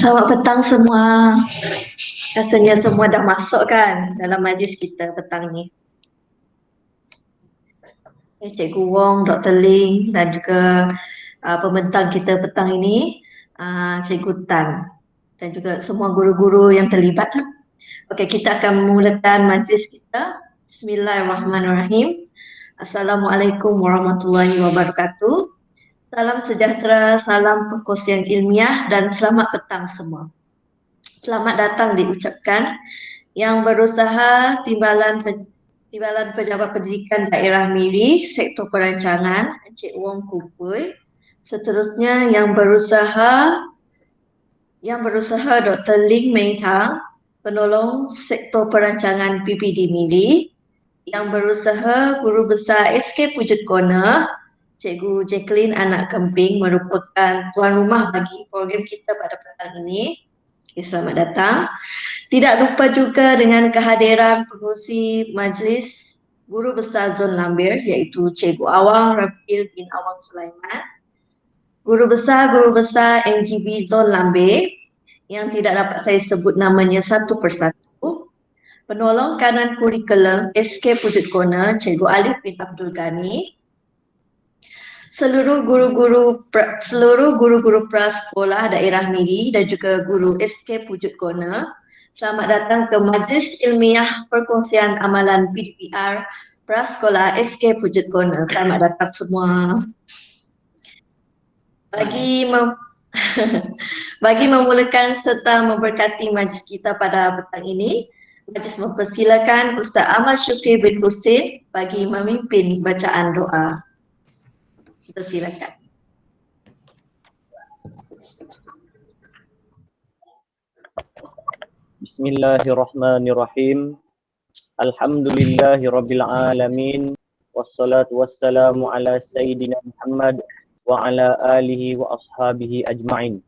Selamat petang semua. Rasanya semua dah masuk kan dalam majlis kita petang ni. Cikgu Wong, Dr. Ling dan juga pembentang kita petang ini, Cikgu Tan dan juga semua guru-guru yang terlibat. Okey, kita akan memulakan majlis kita. Bismillahirrahmanirrahim. Assalamualaikum warahmatullahi wabarakatuh. Salam sejahtera, salam perkongsian ilmiah dan selamat petang semua. Selamat datang diucapkan yang berusaha Timbalan Pejabat Pendidikan Daerah Miri, Sektor Perancangan, Encik Wong Kupui. Seterusnya yang berusaha Dr. Ling Mei Tang, Penolong Sektor Perancangan PPD Miri. Yang berusaha Guru Besar SK Pujuk Corner, Cikgu Jacqueline Anak Kemping, merupakan tuan rumah bagi program kita pada petang ini. Okay, selamat datang. Tidak lupa juga dengan kehadiran pengurusi majlis Guru Besar Zon Lambir iaitu Cikgu Awang Rafiul bin Awang Sulaiman, Guru Besar NGB Zon Lambir yang tidak dapat saya sebut namanya satu persatu, Penolong Kanan Kurikulum SK Pujuk Corner Cikgu Alif bin Abdul Ghani, seluruh guru-guru prasekolah daerah Miri dan juga guru SK Pujuk Corner. Selamat datang ke Majlis Ilmiah Perkongsian Amalan PDPR Prasekolah SK Pujuk Corner. Selamat datang semua. Bagi memulakan serta memberkati majlis kita pada petang ini, majlis mempersilakan Ustaz Ahmad Syukri bin Husin bagi memimpin bacaan doa. Silakan. Bismillahirrahmanirrahim. Alhamdulillahirabbil alamin. Wassalatu wassalamu ala sayyidina Muhammad wa ala alihi wa ashabihi ajma'in.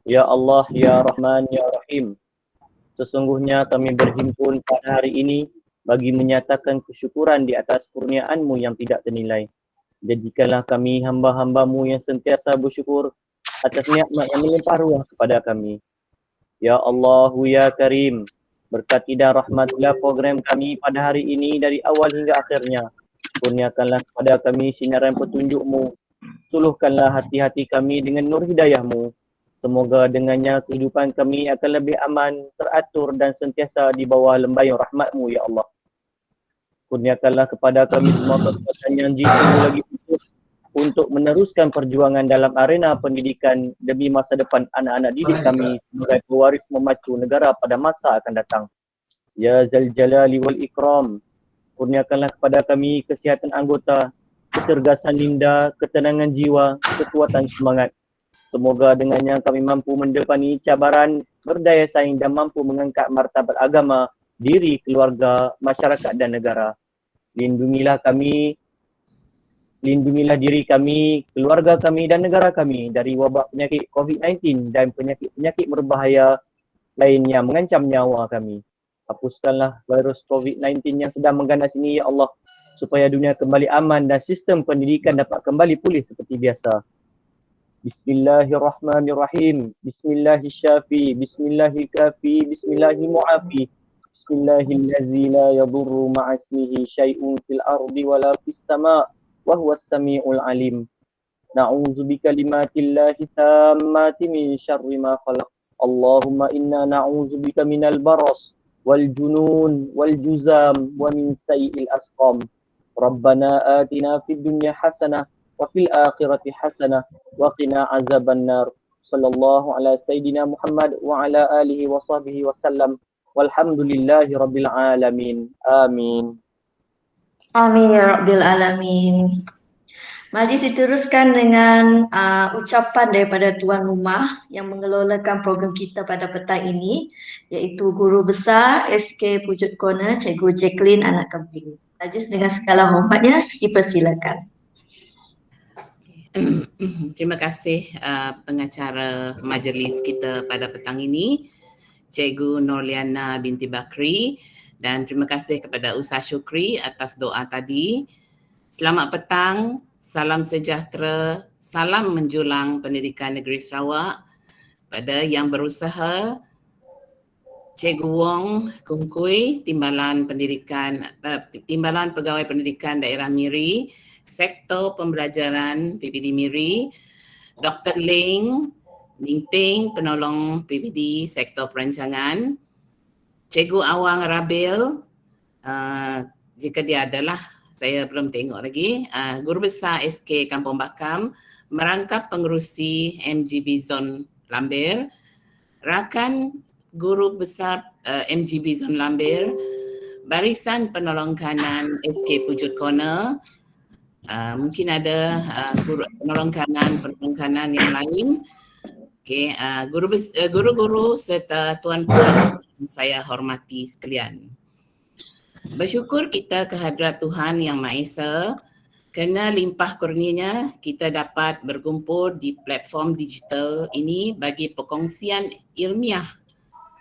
Ya Allah, ya Rahman, ya Rahim. Sesungguhnya kami berhimpun pada hari ini bagi menyatakan kesyukuran di atas kurnia-Mu yang tidak ternilai. Jadikanlah kami hamba-hamba-Mu yang sentiasa bersyukur atas nikmat yang melimpah ruah kepada kami. Ya Allah, ya Karim, berkati dan rahmatilah program kami pada hari ini dari awal hingga akhirnya. Kurniakanlah kepada kami sinaran petunjuk-Mu. Suluhkanlah hati-hati kami dengan nur hidayah-Mu. Semoga dengannya kehidupan kami akan lebih aman, teratur dan sentiasa di bawah lembayung rahmat-Mu, ya Allah. Kurniakanlah kepada kami semua kekuatan yang jitu lagi untuk meneruskan perjuangan dalam arena pendidikan demi masa depan anak-anak didik kami sebagai pewaris memacu negara pada masa akan datang. Ya Zal Jalali wal Ikram, kurniakanlah kepada kami kesihatan anggota, kecergasan minda, ketenangan jiwa, kekuatan semangat. Semoga dengannya kami mampu mendepani cabaran, berdaya saing dan mampu mengangkat martabat agama, diri, keluarga, masyarakat dan negara. Lindungilah diri kami, keluarga kami dan negara kami dari wabak penyakit COVID-19 dan penyakit-penyakit berbahaya lainnya mengancam nyawa kami. Hapuskanlah virus COVID-19 yang sedang mengganas ini, ya Allah, supaya dunia kembali aman dan sistem pendidikan dapat kembali pulih seperti biasa. Bismillahirrahmanirrahim. Bismillahirrahmanirrahim. Bismillahirrahmanirrahim. Bismillahirrahmanirrahim. Bismillahillazi la yadurru ma'asmihi syai'un fil ardi wala fis sama' wa huwas sami'ul alim. Na'udzu bikalimatillahi tammati min syarri ma khalaq. Allahumma inna na'udzu bika minal baras wal junun wal juzam wa min sayyi'il asqam. Rabbana atina fid dunya hasanah wa fil akhirati hasanah wa qina azaban nar. Sallallahu ala sayyidina Muhammad wa ala alihi wa sahbihi wa sallam. Walhamdulillahi rabbil alamin. Amin. Amin ya rabbil alamin. Majlis diteruskan dengan ucapan daripada tuan rumah yang mengelolakan program kita pada petang ini, iaitu Guru Besar SK Pujuk Corner Cikgu Jacqueline Anak Kemping. Majlis dengan segala hormatnya dipersilakan. Terima kasih pengacara majlis kita pada petang ini, Cikgu Nurliana binti Bakri, dan terima kasih kepada Ustaz Syukri atas doa tadi. Selamat petang, salam sejahtera, salam menjulang pendidikan negeri Sarawak. pada yang berusaha, Cikgu Wong Kung Kui, Timbalan Pegawai Pendidikan Daerah Miri, Sektor Pembelajaran PPD Miri, Dr. Ling Ting, Penolong PPD Sektor Perancangan, Cikgu Awang Rabil, jika dia adalah, saya belum tengok lagi, Guru Besar SK Kampung Bakam, Merangkap Pengerusi MGB Zon Lambir, Rakan Guru Besar MGB Zon Lambir, Barisan Penolong Kanan SK Pujut Corner, mungkin ada penolong kanan yang lain. Okay, guru-guru serta tuan-puan saya hormati sekalian. Bersyukur kita kehadrat Tuhan Yang Maha Esa kerana limpah kurnianya kita dapat berkumpul di platform digital ini bagi perkongsian ilmiah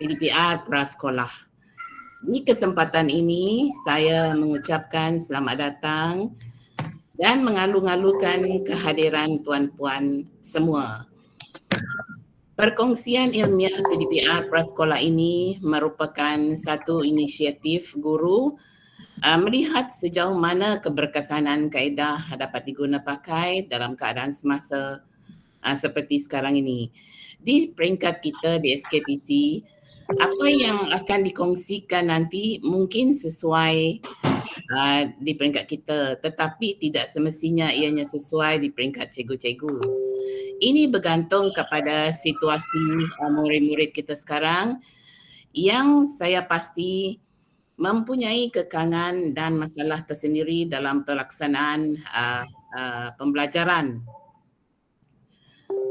PDPR prasekolah. Di kesempatan ini saya mengucapkan selamat datang dan mengalu-alukan kehadiran tuan-puan semua. Perkongsian ilmiah PDPR prasekolah ini merupakan satu inisiatif guru melihat sejauh mana keberkesanan kaedah dapat diguna pakai dalam keadaan semasa seperti sekarang ini. Di peringkat kita di SKPC, apa yang akan dikongsikan nanti mungkin sesuai di peringkat kita, tetapi tidak semestinya ianya sesuai di peringkat cikgu-cikgu. Ini bergantung kepada situasi murid-murid kita sekarang yang saya pasti mempunyai kekangan dan masalah tersendiri dalam pelaksanaan pembelajaran.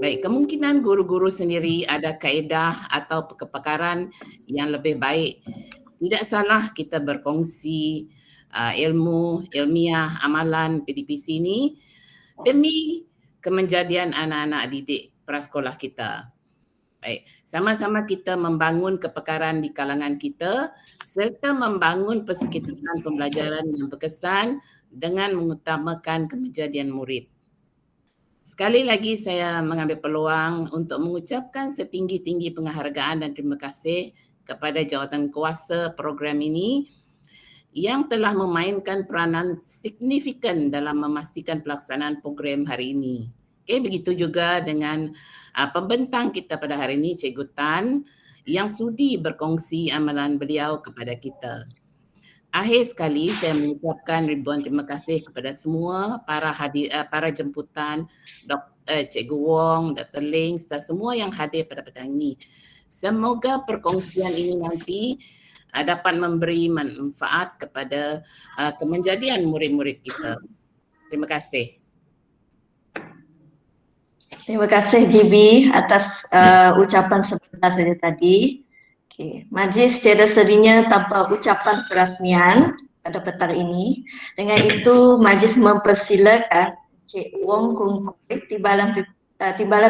Baik, kemungkinan guru-guru sendiri ada kaedah atau kepakaran yang lebih baik. Tidak salah kita berkongsi ilmu, ilmiah, amalan PDPC ini demi kemenjadian anak-anak didik prasekolah kita. Baik, sama-sama kita membangun kepakaran di kalangan kita serta membangun persekitaran pembelajaran yang berkesan dengan mengutamakan kemenjadian murid. Sekali lagi saya mengambil peluang untuk mengucapkan setinggi-tinggi penghargaan dan terima kasih kepada jawatan kuasa program ini yang telah memainkan peranan signifikan dalam memastikan pelaksanaan program hari ini. Okay, begitu juga dengan pembentang kita pada hari ini, Cikgu Tan, yang sudi berkongsi amalan beliau kepada kita. Akhir sekali, saya mengucapkan ribuan terima kasih kepada semua para jemputan, Cikgu Wong, Dr. Ling, serta semua yang hadir pada petang ini. Semoga perkongsian ini nanti dapat memberi manfaat kepada kemenjadian murid-murid kita. Terima kasih. Terima kasih GB atas ucapan sebentar saja tadi. Okay. Majlis tiada sedinya tanpa ucapan perasmian pada petang ini. Dengan itu, majlis mempersilakan Cik Wong Kung Kui, Timbalan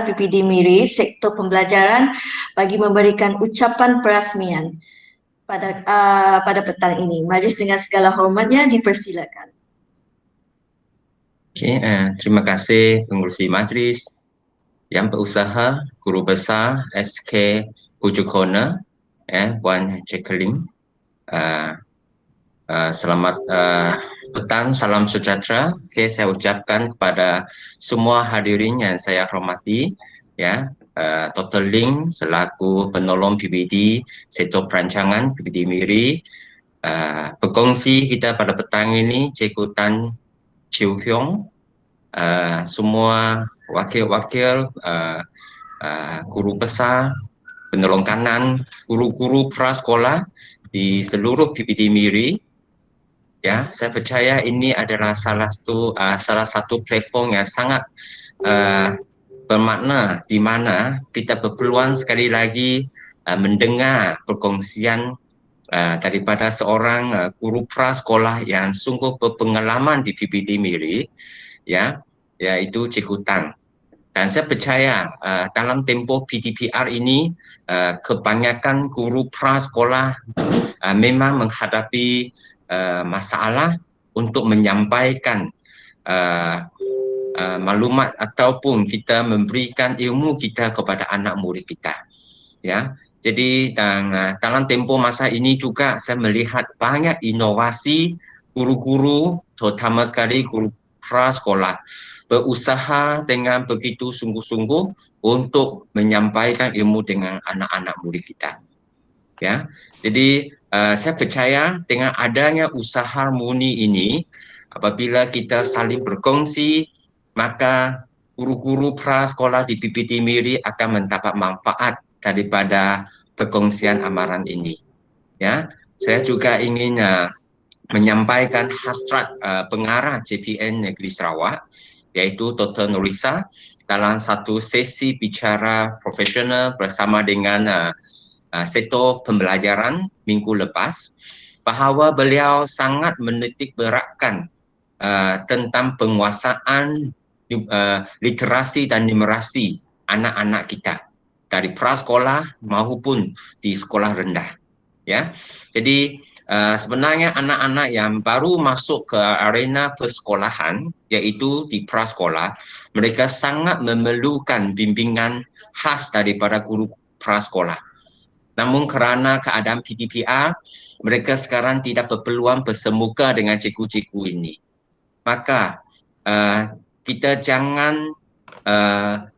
PPD Miri, Sektor Pembelajaran bagi memberikan ucapan perasmian pada petang ini. Majlis dengan segala hormatnya dipersilakan. Okay, terima kasih pengurusi majlis, yang berusaha, Guru Besar SK Pujut Corner, Puan Jacqueline. Selamat petang, salam sejahtera. Okay, saya ucapkan kepada semua hadirin yang saya hormati, ya, Dr. Ling selaku penolong PPD Sektor Perancangan PPD Miri. Berkongsi kita pada petang ini, Cikgu Tan Chiu Hyong, semua wakil-wakil guru besar, penolong kanan, guru-guru prasekolah di seluruh PPD Miri. Ya, saya percaya ini adalah salah satu platform yang sangat bermakna di mana kita berpeluang sekali lagi mendengar perkongsian daripada seorang guru prasekolah yang sungguh berpengalaman di PPD Miri, ya, yaitu Cikgu Tan. Dan saya percaya dalam tempoh PDPR ini kebanyakan guru prasekolah memang menghadapi masalah untuk menyampaikan maklumat ataupun kita memberikan ilmu kita kepada anak murid kita. Ya, jadi dalam tempoh masa ini juga saya melihat banyak inovasi guru-guru, terutama sekali guru prasekolah, berusaha dengan begitu sungguh-sungguh untuk menyampaikan ilmu dengan anak-anak murid kita. Ya, jadi saya percaya dengan adanya usaha murni ini, apabila kita saling berkongsi, maka guru-guru prasekolah di PPT Miri akan mendapat manfaat daripada perkongsian amaran ini. Ya, saya juga ingin menyampaikan hasrat pengarah JPN Negeri Sarawak, yaitu Dr. Nurisa, dalam satu sesi bicara profesional bersama dengan sektor pembelajaran minggu lepas, bahawa beliau sangat menitik beratkan tentang penguasaan literasi dan numerasi anak-anak kita dari prasekolah maupun di sekolah rendah. Ya, jadi sebenarnya anak-anak yang baru masuk ke arena persekolahan, iaitu di prasekolah, mereka sangat memerlukan bimbingan khas daripada guru prasekolah. Namun kerana keadaan PTPR, mereka sekarang tidak berpeluang bersemuka dengan cikgu-cikgu ini. Maka kita jangan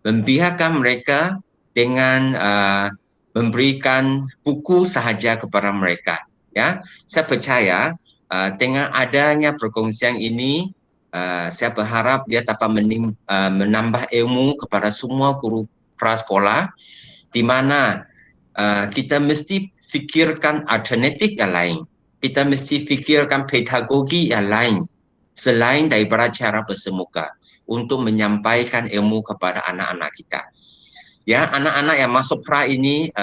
membiarkan mereka dengan memberikan buku sahaja kepada mereka. Ya, saya percaya dengan adanya perkongsian ini, saya berharap dia dapat menambah ilmu kepada semua guru prasekolah, di mana kita mesti fikirkan alternatif yang lain. Kita mesti fikirkan pedagogi yang lain selain daripada cara bersemuka untuk menyampaikan ilmu kepada anak-anak kita. Ya, anak-anak yang masuk pra ini,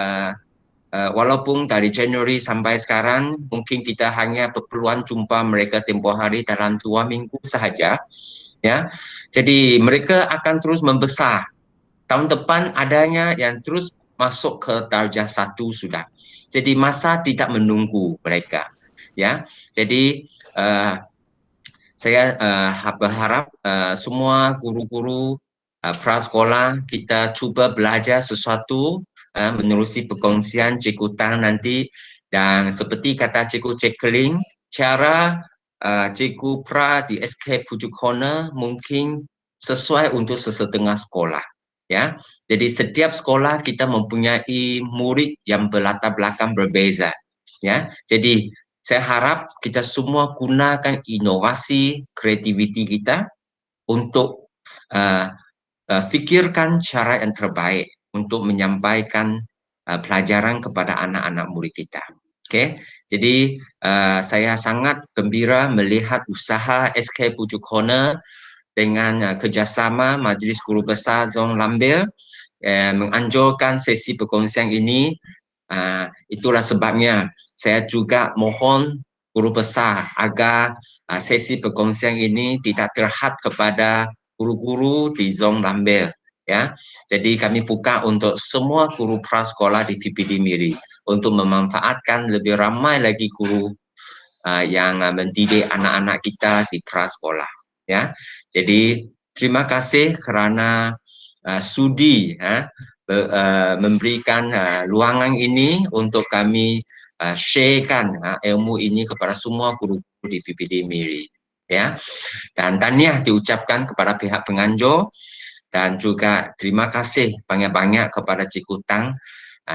walaupun dari Januari sampai sekarang, mungkin kita hanya berpeluang jumpa mereka tempoh hari dalam 2 minggu sahaja. Ya, jadi mereka akan terus membesar. Tahun depan adanya yang terus masuk ke darjah 1 sudah. Jadi masa tidak menunggu mereka. Ya, jadi saya berharap semua guru-guru prasekolah kita cuba belajar sesuatu menerusi perkongsian Cikgu Tang nanti, dan seperti kata Cikgu Jacqueline, cara Cikgu Pra di SK Pujuk Corner mungkin sesuai untuk sesetengah sekolah. Ya, jadi setiap sekolah kita mempunyai murid yang berlatar belakang berbeza. Ya, jadi saya harap kita semua gunakan inovasi, kreativiti kita untuk fikirkan cara yang terbaik untuk menyampaikan pelajaran kepada anak-anak murid kita. Okey, jadi saya sangat gembira melihat usaha SK Pujuk Corner dengan kerjasama Majlis Guru Besar Zong Lambil menganjurkan sesi perkongsian ini. Itulah sebabnya saya juga mohon guru besar agar sesi perkongsian ini tidak terhad kepada guru-guru di Zong Lambil. Ya, jadi kami buka untuk semua guru prasekolah di PPD Miri untuk memanfaatkan lebih ramai lagi guru yang mendidik anak-anak kita di prasekolah. Ya, jadi terima kasih kerana sudi memberikan luangan ini untuk kami sharekan ilmu ini kepada semua guru-guru di PPD Miri. Ya, dan tahniah diucapkan kepada pihak penganjur, dan juga terima kasih banyak-banyak kepada Cikgu Tang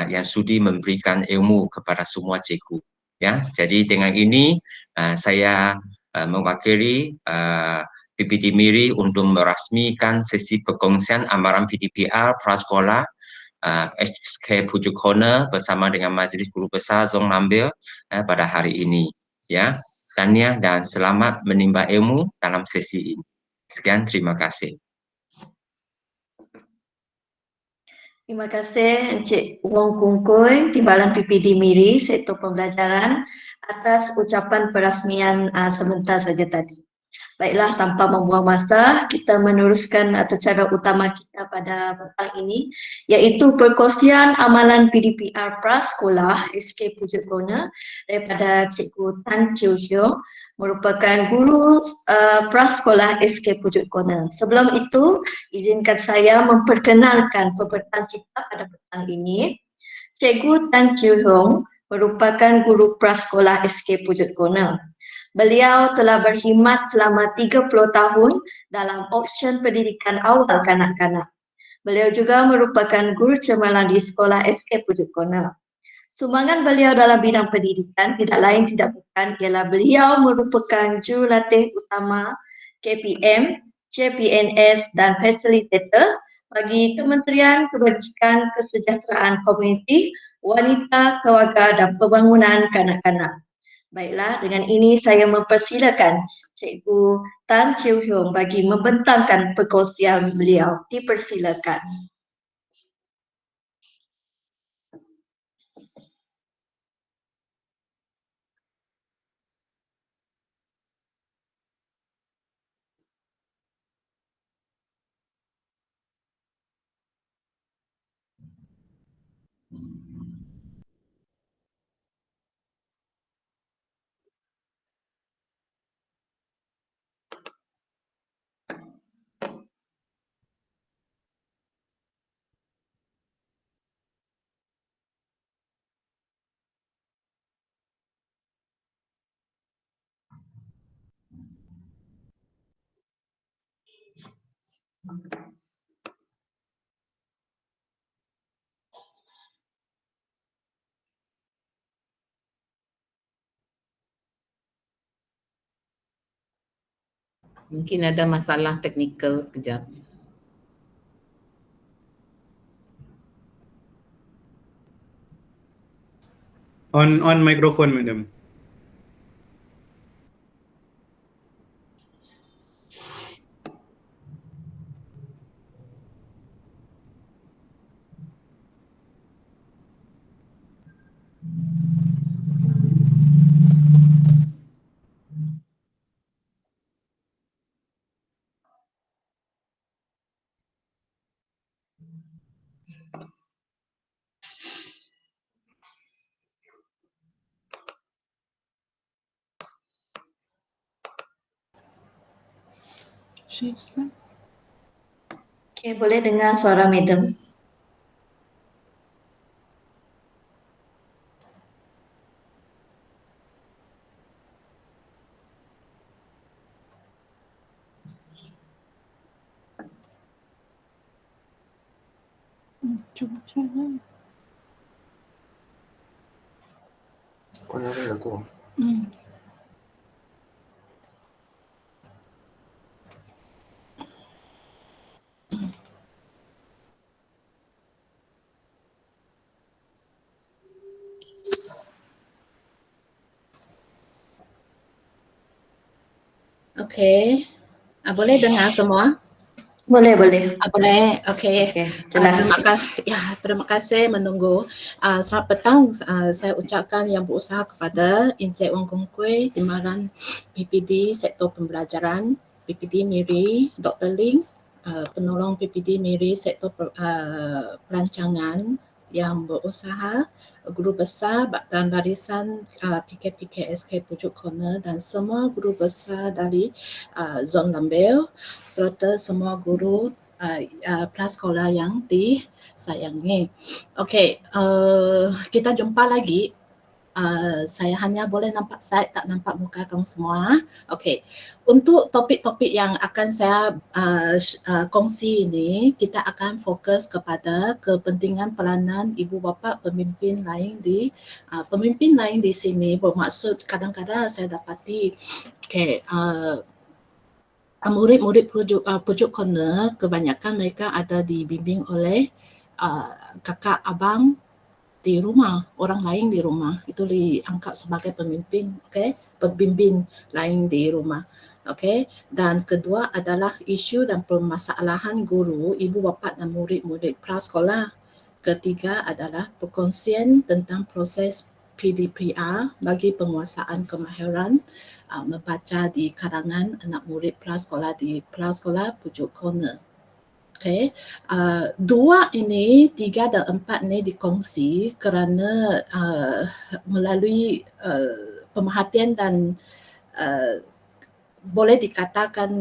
yang sudi memberikan ilmu kepada semua cikgu. Ya, jadi dengan ini saya mewakili PPD Miri untuk merasmikan sesi perkongsian amaran PTPR prasekolah SK Pujuk Corner bersama dengan Majlis Guru Besar Zong Lambil pada hari ini. Ya, tahniah dan selamat menimba ilmu dalam sesi ini. Sekian, terima kasih. Terima kasih Encik Wong Kungkui, Timbalan PPD Miri, Sektor Pembelajaran, atas ucapan perasmian sebentar saja tadi. Baiklah, tanpa membuang masa, kita meneruskan cara utama kita pada petang ini, iaitu perkongsian amalan PDPR Prasekolah SK Pujuk Kona daripada Cikgu Tan Chiu Hiong, merupakan guru Prasekolah SK Pujuk Kona. Sebelum itu, izinkan saya memperkenalkan pepetang kita pada petang ini. Cikgu Tan Chiu Hiong merupakan guru Prasekolah SK Pujuk Kona. Beliau telah berkhidmat selama 30 tahun dalam option pendidikan awal kanak-kanak. Beliau juga merupakan guru cemerlang di sekolah SK Pujuk Kona. Sumbangan beliau dalam bidang pendidikan tidak lain tidak bukan ialah beliau merupakan jurulatih utama KPM, CPNS dan fasilitator bagi Kementerian Kebajikan Kesejahteraan Komuniti, Wanita, Keluarga dan Pembangunan Kanak-kanak. Baiklah, dengan ini saya mempersilakan Cikgu Tan Chiu Hiong bagi membentangkan perkongsian beliau. Dipersilakan. Mungkin ada masalah teknikal sekejap. On microphone, madam. Okey, boleh dengar suara madam? Okey. Boleh dengar semua? Boleh, boleh. Boleh. Okey. Okey, jelas. Terima kasih menunggu. Selamat petang. Saya ucapkan yang berusaha kepada Encik Wong Kong Kui, Timbalan PPD Sektor Pembelajaran, PPD Miri, Dr. Ling, penolong PPD Miri Sektor Perancangan yang berusaha, guru besar dan barisan PKPK SK Pujuk Kona dan semua guru besar dari Zon Lambel serta semua guru prasekolah yang disayangi. Okey, kita jumpa lagi. Saya hanya boleh nampak slide, tak nampak muka kamu semua. Okey, untuk topik-topik yang akan saya kongsi ini, kita akan fokus kepada kepentingan peranan ibu bapa pemimpin lain di sini. Bermaksud kadang-kadang saya dapati murid-murid Pujuk Kona, kebanyakan mereka ada dibimbing oleh kakak abang di rumah, orang lain di rumah. Itu diangkat sebagai pemimpin, pembimbing lain di rumah. Dan kedua adalah isu dan permasalahan guru, ibu bapa dan murid-murid prasekolah. Ketiga adalah perkongsian tentang proses PDPR bagi penguasaan kemahiran membaca di karangan anak murid prasekolah di prasekolah Pujuk Corner. Okay. 2 ini, 3 dan 4 ini dikongsi kerana melalui pemerhatian dan boleh dikatakan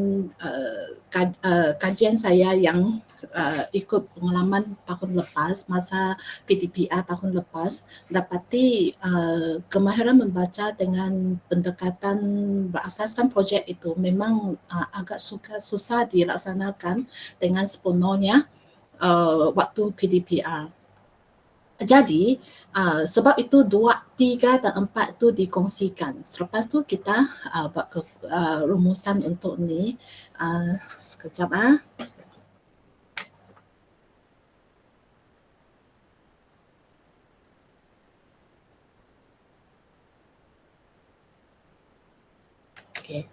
kajian saya yang ikut pengalaman tahun lepas, masa PDPR tahun lepas, dapati kemahiran membaca dengan pendekatan berasaskan projek itu memang agak susah dilaksanakan dengan sepenuhnya waktu PDPR. Jadi sebab itu 2, 3 dan 4 tu dikongsikan. Selepas tu kita buat rumusan untuk ni. Sekejap Okay.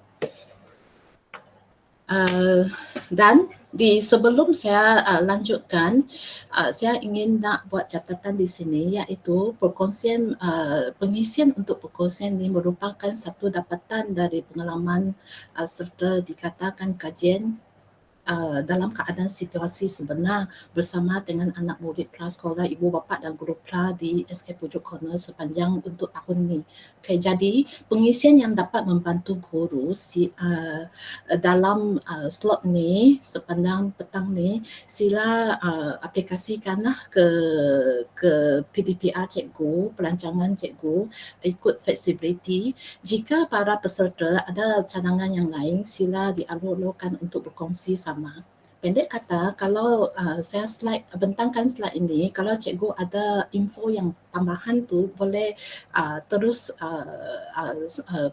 Dan sebelum saya lanjutkan, saya ingin nak buat catatan di sini, iaitu perkongsian pengisian untuk perkongsian ini merupakan satu dapatan dari pengalaman serta dikatakan kajian dalam keadaan situasi sebenar bersama dengan anak murid prasekolah, ibu bapa dan guru pra di SK Pujuk Corner sepanjang untuk tahun ni. Okay, jadi pengisian yang dapat membantu guru dalam slot ni sepanjang petang ni, sila aplikasikanlah ke PDPR cikgu, perancangan cikgu, ikut flexibility. Jika para peserta ada cadangan yang lain, sila dialur-alurkan untuk berkongsi sama. Pendek kata, kalau saya bentangkan slide ini, kalau cikgu ada info yang tambahan tu boleh terus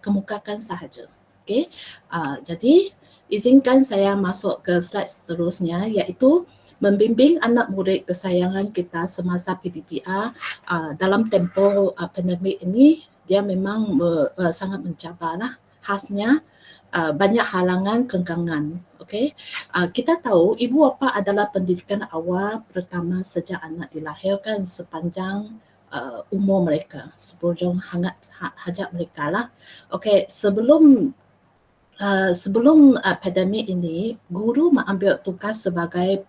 kemukakan sahaja. Okay? Jadi izinkan saya masuk ke slide seterusnya, iaitu membimbing anak murid kesayangan kita semasa PDPR dalam tempoh pandemik ini. Dia memang sangat mencabarlah. Khasnya banyak halangan kengkangan. Okay? Kita tahu ibu bapa adalah pendidikan awal pertama sejak anak dilahirkan sepanjang umur mereka, sepanjang hajat mereka lah. Okay, sebelum pandemik ini, guru mengambil tugas sebagai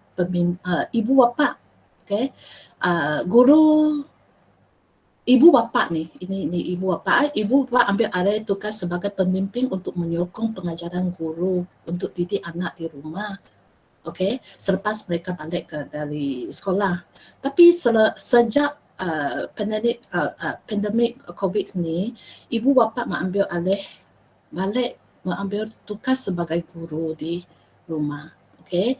ibu bapa. Okay? Ibu bapa ni, ini ibu bapa ambil alih tugas sebagai pemimpin untuk menyokong pengajaran guru untuk didik anak di rumah. Okay, selepas mereka balik dari sekolah. Tapi sejak pandemik COVID ni, ibu bapa mengambil tugas sebagai guru di rumah. Okay,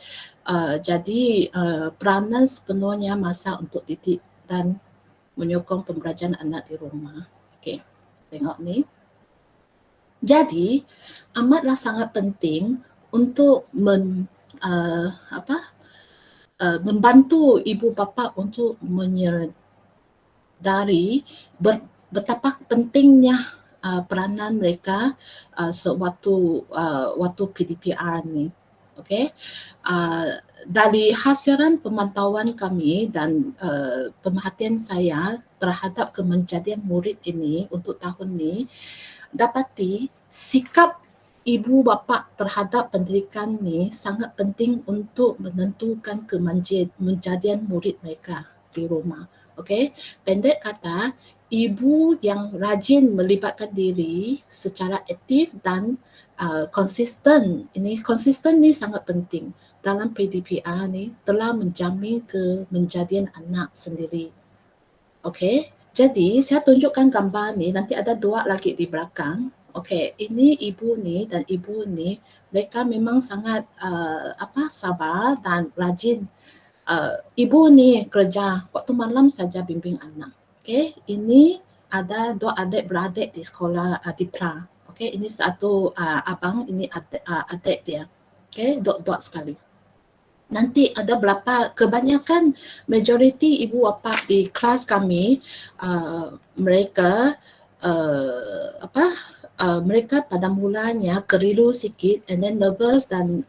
jadi peranan sepenuhnya masa untuk didik dan menyokong pembelajaran anak di rumah. Okey, tengok ni. Jadi amatlah sangat penting untuk membantu ibu bapa untuk menyedari betapa pentingnya peranan mereka waktu PDPR ni. Okay. Dari hasilan pemantauan kami dan pemerhatian saya terhadap kemenjadian murid ini untuk tahun ini, dapati sikap ibu bapa terhadap pendidikan ni sangat penting untuk menentukan kemenjadian murid mereka di rumah. Okay. Pendek kata, ibu yang rajin melibatkan diri secara aktif dan konsisten. Konsisten ni sangat penting dalam PDPR ni, telah menjamin kemenjadian anak sendiri. Okey, jadi saya tunjukkan gambar ni, nanti ada 2 lagi di belakang. Okey, ini ibu ni dan ibu ni, mereka memang sangat sabar dan rajin. Ibu ni kerja waktu malam saja bimbing anak. Okey, ini ada 2 adik-beradik di sekolah di pra. Okey, ini satu abang, ini adik dia. Okey, dot-dot sekali. Nanti ada berapa, kebanyakan majoriti ibu bapa di kelas kami, mereka mereka pada mulanya keliru sikit and then nervous dan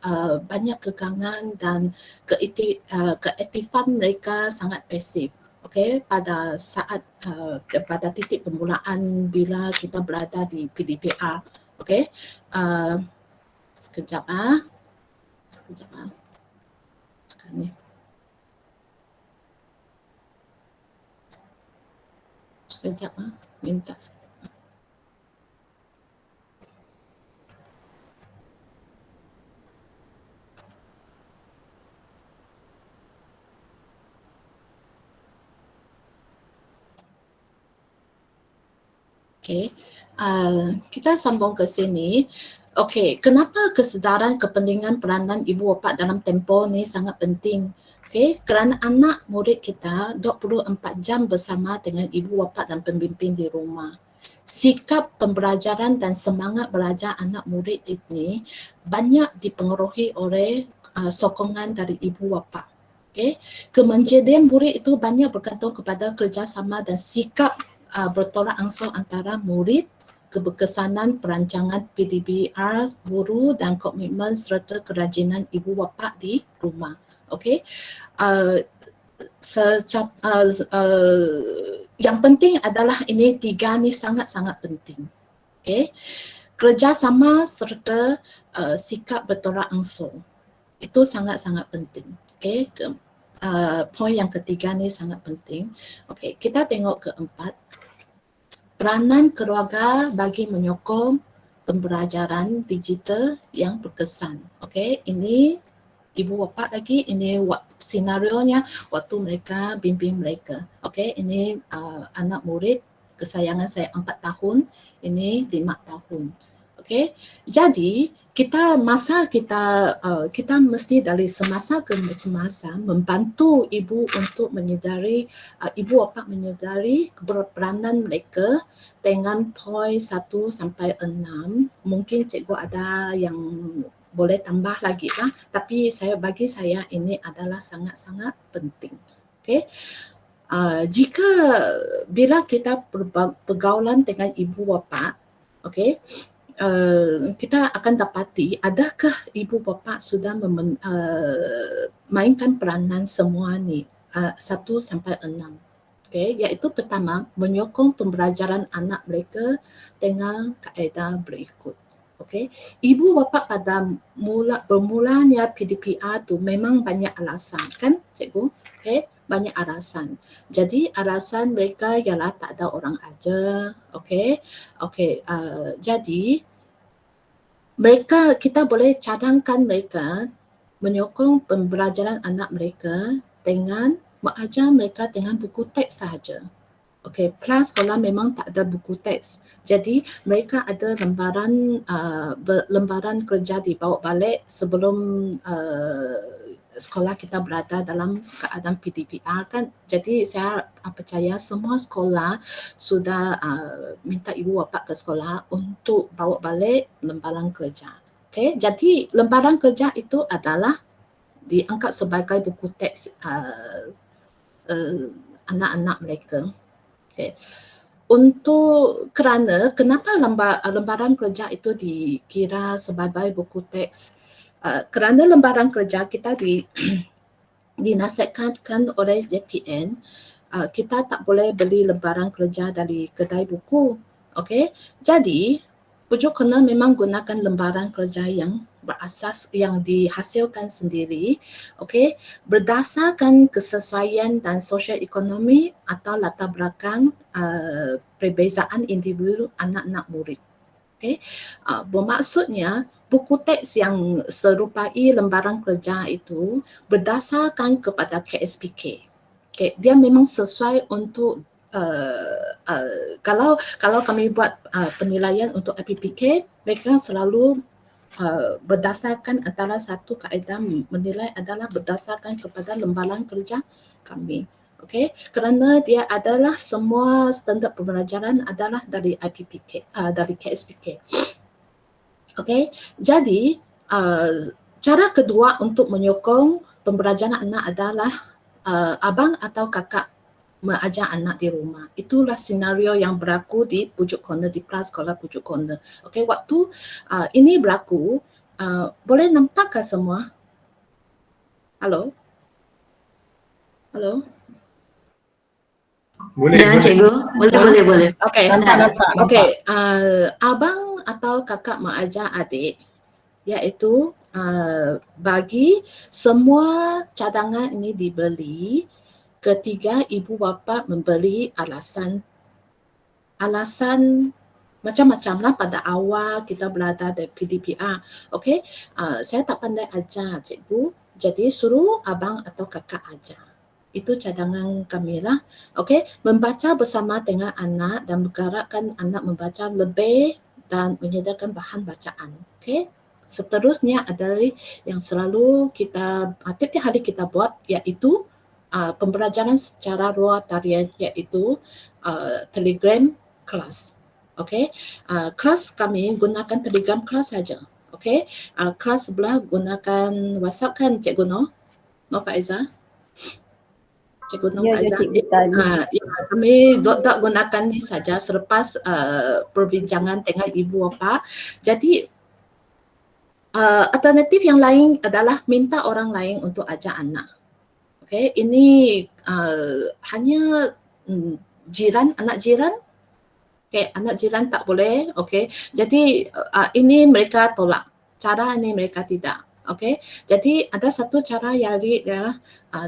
banyak kekangan dan keaktifan mereka sangat pasif. Okay, pada titik permulaan bila kita berada di PDPR. Okey. Sekejap Sekejap Sekarang ni. Sekejap minta sekejap. Okey, kita sambung ke sini. Okey, kenapa kesedaran kepentingan peranan ibu bapa dalam tempoh ni sangat penting? Okey, kerana anak murid kita 24 jam bersama dengan ibu bapa dan pembimbing di rumah. Sikap pembelajaran dan semangat belajar anak murid ini banyak dipengaruhi oleh sokongan dari ibu bapa. Okey, kemenjadian murid itu banyak bergantung kepada kerjasama dan sikap bertolak ansur antara murid, keberkesanan perancangan PDBR, guru dan komitmen serta kerajinan ibu bapa di rumah. Okey. Yang penting adalah ini tiga ni sangat-sangat penting. Okey. Kerjasama serta sikap bertolak ansur. Itu sangat-sangat penting. Okey. Poin yang ketiga ni sangat penting. Okey, kita tengok keempat. Peranan keluarga bagi menyokong pembelajaran digital yang berkesan. Okey, ini ibu bapa lagi, ini senarionya waktu mereka bimbing mereka. Okey, ini anak murid kesayangan saya 4 tahun, ini 5 tahun. Okey, jadi kita mesti dari semasa ke semasa membantu ibu untuk menyedari, ibu bapa menyedari peranan mereka dengan poin 1 sampai 6. Mungkin cikgu ada yang boleh tambah lagi lah, tapi bagi saya ini adalah sangat-sangat penting. Okey. Jika bila kita pergaulan dengan ibu bapa, okey, kita akan dapati adakah ibu bapa sudah mainkan peranan semua ni 1 sampai 6. Okey, iaitu pertama menyokong pembelajaran anak mereka dengan kaedah berikut. Okey, ibu bapa pada bermulanya PDPR tu memang banyak alasan kan cikgu? Okey, banyak alasan. Jadi alasan mereka ialah tak ada orang ajar. Okey. Okey, jadi kita boleh cadangkan mereka menyokong pembelajaran anak mereka dengan mengajar mereka dengan buku teks sahaja. Okey, kelas sekolah memang tak ada buku teks. Jadi mereka ada lembaran kerja dibawa balik sebelum sekolah kita berada dalam keadaan PDPR kan. Jadi saya percaya semua sekolah sudah minta ibu bapa ke sekolah untuk bawa balik lembaran kerja. Okey, jadi lembaran kerja itu adalah diangkat sebagai buku teks anak-anak mereka. Okay. Kenapa lembaran kerja itu dikira sebagai buku teks? Kerana lembaran kerja kita dinasihatkan oleh JPN, kita tak boleh beli lembaran kerja dari kedai buku. Okey, jadi pujuk kena memang gunakan lembaran kerja yang berasas yang dihasilkan sendiri, okey, berdasarkan kesesuaian dan sosial ekonomi atau latar belakang perbezaan individu anak-anak murid. Okey, bermaksudnya buku teks yang serupai lembaran kerja itu berdasarkan kepada KSPK. Okey, dia memang sesuai untuk kalau kami buat penilaian untuk IPPK, mereka selalu berdasarkan antara satu kaedah menilai adalah berdasarkan kepada lembaran kerja kami. Okey, kerana dia adalah semua standard pembelajaran adalah dari IPPK, dari KSPK. Okey, jadi cara kedua untuk menyokong pembelajaran anak adalah abang atau kakak mengajar anak di rumah. Itulah senario yang berlaku di Pujuk Corner, di prasekolah Pujuk Corner. Okey, waktu ini berlaku, boleh nampakkah semua? Halo? Halo? Boleh, Ya, boleh. cikgu. Boleh. Okey. Nampak. Okey, abang atau kakak mengajar adik, iaitu bagi semua cadangan ini dibeli ketika ibu bapa memberi alasan macam-macam lah pada awal kita belajar dari PDPR. Okey, saya tak pandai ajar cikgu, jadi suruh abang atau kakak ajar. Itu cadangan kami lah. Okey, membaca bersama dengan anak dan menggerakkan anak membaca lebih dan menyediakan bahan bacaan. Okey, seterusnya adalah yang selalu kita tiap-tiap hari kita buat, iaitu pembelajaran secara luar tarian, iaitu Telegram kelas. Okey, kelas kami gunakan Telegram kelas saja. Okey, kelas sebelah gunakan WhatsApp kan Cikgu Noh Faiza? Cikgu Noh Ya, Faiza. Cikgu Tan. Ya, kami tak gunakan ni saja selepas perbincangan dengan ibu bapa. Jadi alternatif yang lain adalah minta orang lain untuk ajar anak. Okey, ini hanya jiran, anak jiran. Okay, anak jiran tak boleh. Okay, jadi ini mereka tolak. Cara ini mereka tidak. Okay, jadi ada satu cara yang adalah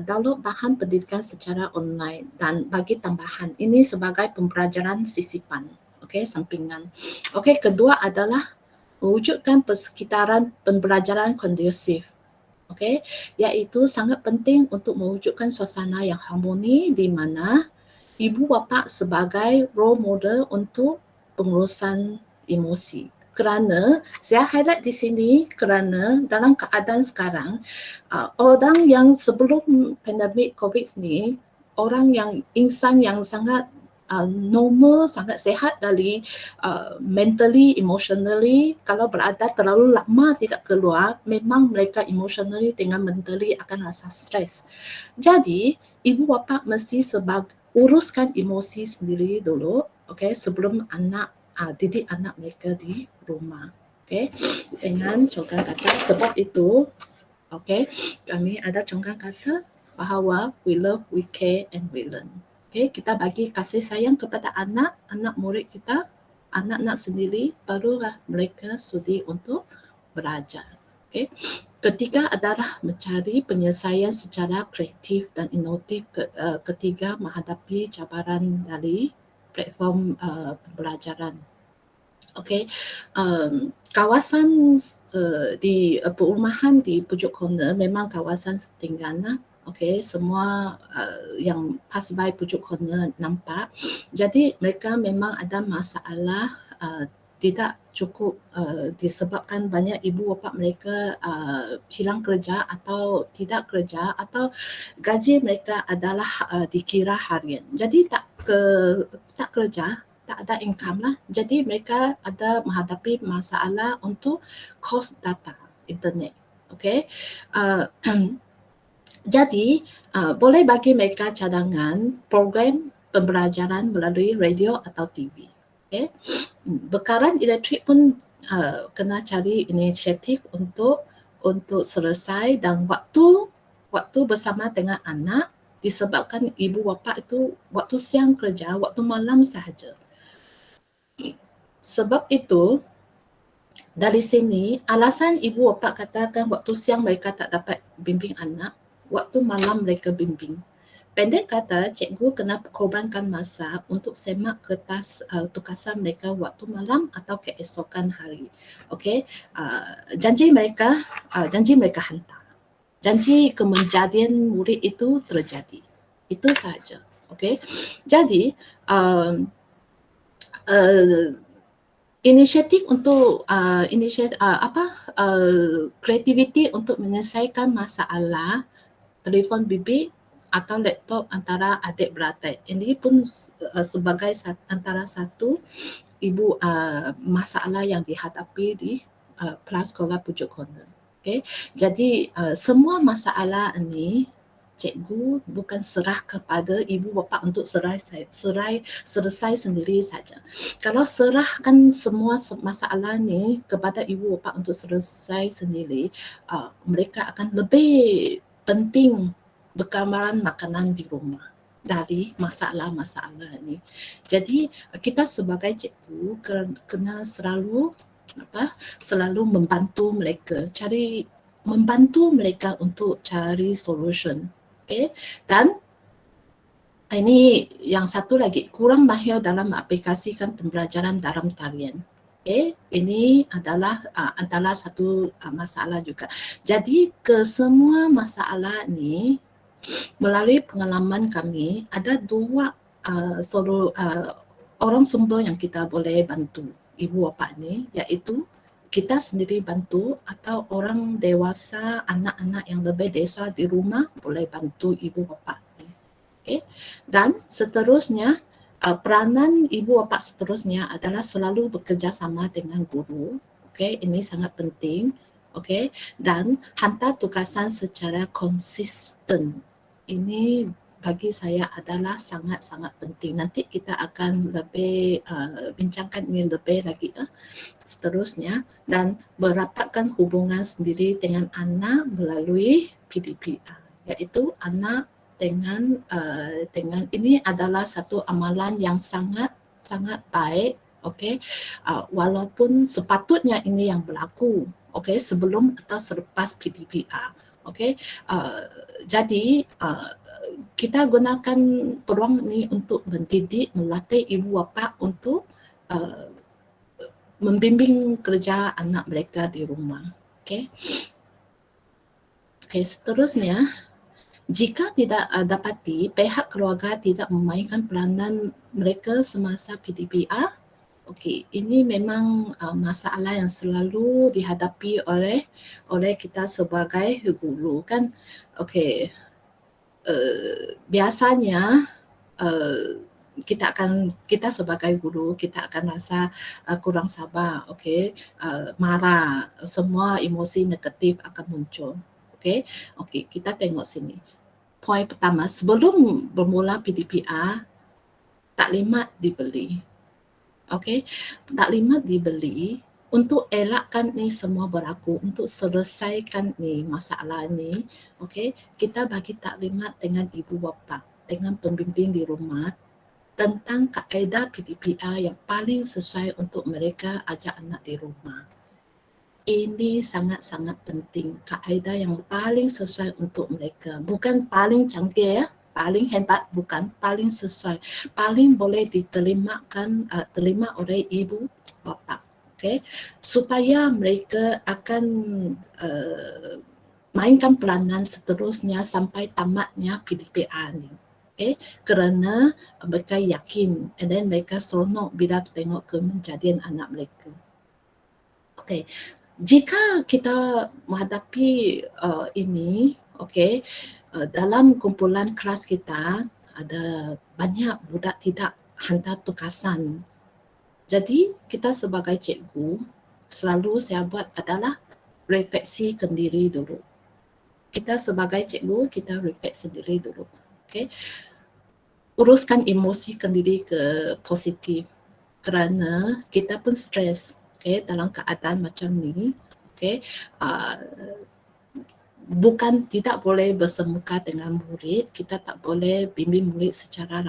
download bahan pendidikan secara online dan bagi tambahan. Ini sebagai pembelajaran sisipan. Okay, sampingan. Okay, kedua adalah mewujudkan persekitaran pembelajaran kondusif. Okay, iaitu sangat penting untuk mewujudkan suasana yang harmoni di mana ibu bapa sebagai role model untuk pengurusan emosi. Kerana saya highlight di sini kerana dalam keadaan sekarang orang yang sebelum pandemik COVID ni, orang yang insan yang sangat normal, sangat sehat dari mentally, emotionally, kalau berada terlalu lama tidak keluar, memang mereka emotionally dengan mentally akan rasa stres. Jadi ibu bapa mesti uruskan emosi sendiri dulu, okay, sebelum didik anak mereka di rumah, okay, dengan congkak kata. Sebab itu, okay, kami ada congkak kata bahawa we love, we care and we learn. Okay, kita bagi kasih sayang kepada anak murid kita, anak-anak sendiri, barulah mereka sudi untuk belajar. Okay. Ketiga adalah mencari penyelesaian secara kreatif dan inovatif ketika menghadapi cabaran dari platform pembelajaran. Okey, kawasan di perumahan di Pujuk Corner memang kawasan setinggan. Okey, semua yang pass by Pujuk Corner nampak. Jadi mereka memang ada masalah tidak cukup disebabkan banyak ibu bapa mereka hilang kerja atau tidak kerja atau gaji mereka adalah dikira harian. Jadi tak kerja, tak ada income lah. Jadi mereka ada menghadapi masalah untuk kos data internet. Okey. Jadi boleh bagi mereka cadangan program pembelajaran melalui radio atau TV. Okay. Bekaran elektrik pun kena cari inisiatif untuk selesai dan waktu bersama dengan anak disebabkan ibu bapa itu waktu siang kerja, waktu malam sahaja. Sebab itu dari sini alasan ibu bapa katakan waktu siang mereka tak dapat bimbing anak, waktu malam mereka bimbing. Pendek kata, cikgu kena korbankan masa untuk semak kertas tugasan mereka waktu malam atau keesokan hari. Okey, janji mereka hantar. Janji kemenjadian murid itu terjadi. Itu saja. Okey. Jadi inisiatif untuk kreativiti untuk menyelesaikan masalah telefon bimbit atau laptop antara adik beradik. Ini pun sebagai antara satu masalah yang dihadapi di kelas sekolah Pujuk Corner. Okay. Jadi semua masalah ini cikgu bukan serah kepada ibu bapa untuk selesai sendiri saja. Kalau serahkan semua masalah ni kepada ibu bapa untuk selesai sendiri, mereka akan lebih penting berkamaran makanan di rumah dari masalah-masalah ni. Jadi kita sebagai cikgu kena selalu selalu membantu mereka untuk cari solution. Okay? Dan ini yang satu lagi, kurang mahir dalam aplikasikan pembelajaran dalam talian. Okay? Ini adalah satu masalah juga. Jadi kesemua masalah ni melalui pengalaman kami ada dua orang sumber yang kita boleh bantu ibu bapa ni, iaitu kita sendiri bantu atau orang dewasa, anak-anak yang lebih dewasa di rumah boleh bantu ibu bapa ni. Okay? Dan seterusnya peranan ibu bapa seterusnya adalah selalu bekerjasama dengan guru. Okay? Ini sangat penting. Okay? Dan hantar tugasan secara konsisten. Ini bagi saya adalah sangat-sangat penting. Nanti kita akan lebih bincangkan ini lebih lagi seterusnya, dan merapatkan hubungan sendiri dengan anak melalui PDPA, iaitu anak dengan ini adalah satu amalan yang sangat baik. Okay? Walaupun sepatutnya ini yang berlaku, okay, sebelum atau selepas PDPA. Okay? Jadi kita gunakan peluang ini untuk mendidik, melatih ibu bapa untuk membimbing kerja anak mereka di rumah. Okay? Okay, seterusnya, jika tidak dapati pihak keluarga tidak memainkan peranan mereka semasa PDPR, okay, ini memang masalah yang selalu dihadapi oleh kita sebagai guru kan. Okay. Biasanya kita sebagai guru kita akan rasa kurang sabar, okay, marah, semua emosi negatif akan muncul. Okay, kita tengok sini. Poin pertama, sebelum bermula PDPR, taklimat dibeli. Okay, taklimat dibeli untuk elakkan ni semua berlaku, untuk selesaikan ni masalah ni. Okay, kita bagi taklimat dengan ibu bapa, dengan pembimbing di rumah tentang kaedah PDPR yang paling sesuai untuk mereka ajak anak di rumah. Ini sangat-sangat penting, kaedah yang paling sesuai untuk mereka, bukan paling canggih paling hebat, bukan, paling sesuai, paling boleh terima oleh ibu bapa. Okay, supaya mereka akan mainkan peranan seterusnya sampai tamatnya PDPR ni. Okay, kerana mereka yakin, and then mereka seronok bila tengok kejadian anak mereka. Okay, jika kita menghadapi ini, okay, dalam kumpulan kelas kita ada banyak budak tidak hantar tugasan. Jadi kita sebagai cikgu selalu saya buat adalah refleksi sendiri dulu. Kita sebagai cikgu kita refleksi sendiri dulu. Okay? Uruskan emosi sendiri ke positif kerana kita pun stres, okay, dalam keadaan macam ni. Okay? Bukan tidak boleh bersemuka dengan murid, kita tak boleh bimbing murid secara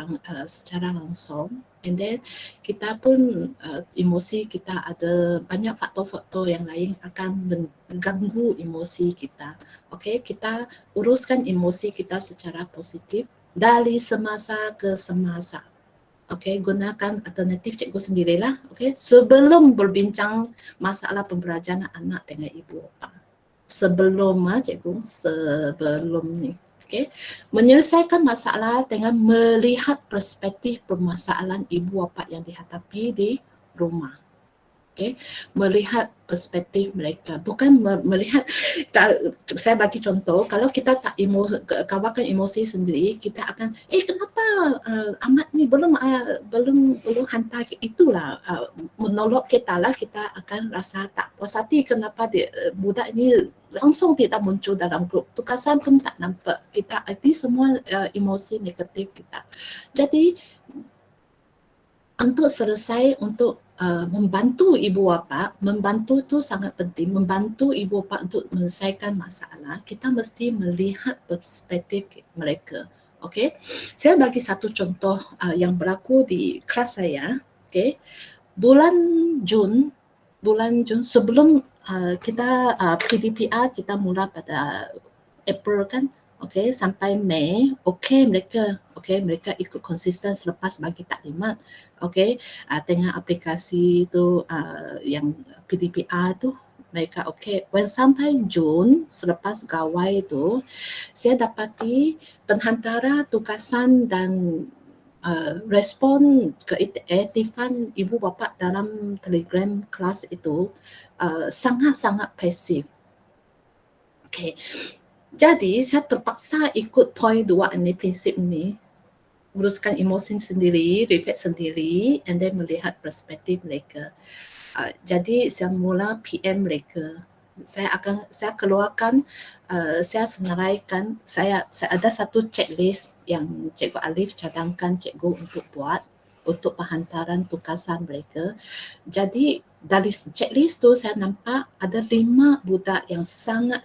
langsung, and then kita pun emosi kita ada banyak faktor-faktor yang lain akan mengganggu emosi kita. Okay, kita uruskan emosi kita secara positif dari semasa ke semasa. Okay, gunakan alternatif cikgu sendirilah. Okay, sebelum berbincang masalah pembelajaran anak dengan ibu bapa. Sebelum cikgu, sebelum ni. Okay. Menyelesaikan masalah dengan melihat perspektif permasalahan ibu bapa yang dihadapi di rumah. Okay. Melihat perspektif mereka, bukan melihat, saya bagi contoh, kalau kita tak kawakan emosi sendiri, kita akan, kenapa Ahmad ni belum hantar, itulah menolak kita lah, kita akan rasa tak puas hati, kenapa budak ni langsung tidak muncul dalam grup, tugasan pun tak nampak, kita itu semua emosi negatif kita. Jadi untuk selesai, untuk membantu ibu bapa, membantu tu sangat penting, membantu ibu bapa untuk menyelesaikan masalah, kita mesti melihat perspektif mereka. Okay, saya bagi satu contoh yang berlaku di kelas saya. Okay, bulan Jun bulan Jun sebelum kita PDPR kita mula pada April kan, okey, sampai Mei, mereka ikut konsisten selepas bagi taklimat, okey, tengah aplikasi tu yang PDPR tu mereka okey. When sampai Jun selepas gawai tu, saya dapati penghantara tugasan dan respon keaktifan ibu bapa dalam Telegram kelas itu sangat-sangat pasif. Okey. Jadi saya terpaksa ikut point 2 ni, prinsip ni, uruskan emosi sendiri, reflect sendiri, and then melihat perspektif mereka. Jadi saya mula PM mereka. Saya keluarkan, saya senaraikan, saya ada satu checklist yang Cikgu Alif cadangkan cikgu untuk buat untuk penghantaran tugasan mereka. Jadi dari checklist tu saya nampak ada 5 budak yang sangat,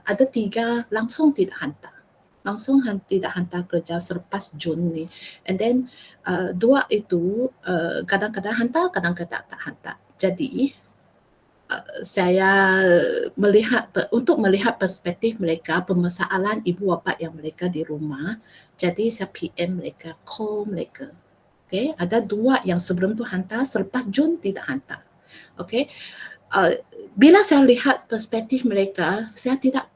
ada 3 langsung tidak hantar. Tidak hantar kerja selepas Jun ni. And then 2 itu kadang-kadang hantar, kadang-kadang tak hantar. Jadi saya untuk melihat perspektif mereka, permasalahan ibu bapa yang mereka di rumah, jadi saya PM mereka, call mereka. Okay, ada 2 yang sebelum tu hantar, selepas Jun tidak hantar. Okay, bila saya lihat perspektif mereka, saya tidak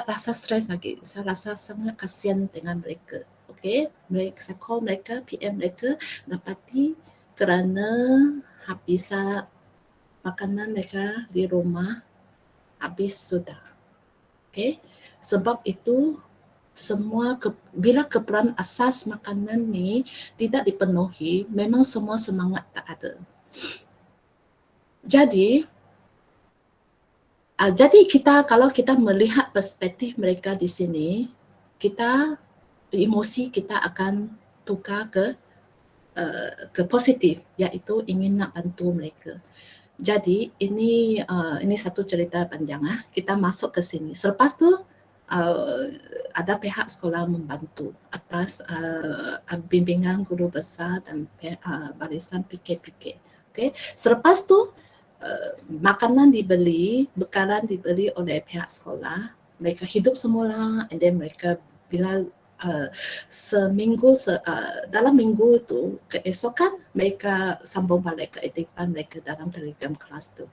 rasa stres lagi. Saya rasa sangat kasihan dengan mereka. Okay, saya call mereka, PM mereka, dapati kerana habis makanan mereka di rumah habis sudah. Okay, sebab itu semua bila keperluan asas makanan ni tidak dipenuhi, memang semua semangat tak ada. Jadi kalau kita melihat perspektif mereka di sini, emosi kita akan tukar ke positif, iaitu ingin nak bantu mereka. Jadi ini satu cerita panjang. Kita masuk ke sini. Selepas tu ada pihak sekolah membantu atas bimbingan guru besar dan barisan PKPK. Okay. Selepas tu makanan dibeli, bekalan dibeli oleh pihak sekolah. Mereka hidup semula, and then mereka bila dalam minggu tu, keesokan mereka sambung balik keaktifan mereka dalam Telegram kelas tu.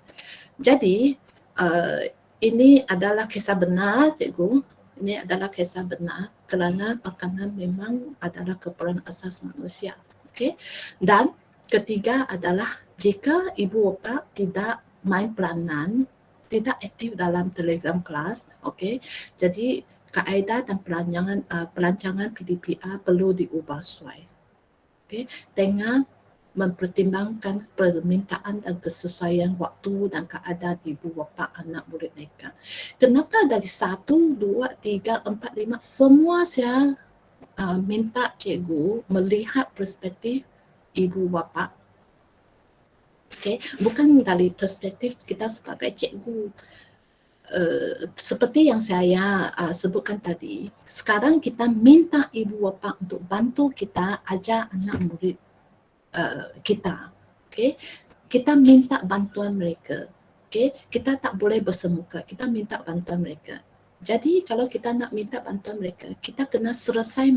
Jadi ini adalah kisah benar, cikgu. Ini adalah kisah benar kerana makanan memang adalah keperluan asas manusia. Okay? Dan ketiga adalah jika ibu bapa tidak main peranan, tidak aktif dalam Telegram kelas, okay? Jadi kaedah dan perancangan PDPR perlu diubah sesuai. Okay? Dengan mempertimbangkan permintaan dan kesesuaian waktu dan keadaan ibu bapa anak murid mereka. Kenapa dari 1, 2, 3, 4, 5 semua saya minta cikgu melihat perspektif ibu bapa. Okay? Bukan dari perspektif kita sebagai cikgu. Seperti yang saya sebutkan tadi, sekarang kita minta ibu bapa untuk bantu kita ajar anak murid kita. Okay? Kita minta bantuan mereka. Okay? Kita tak boleh bersemuka, kita minta bantuan mereka. Jadi kalau kita nak minta bantuan mereka, kita kena selesai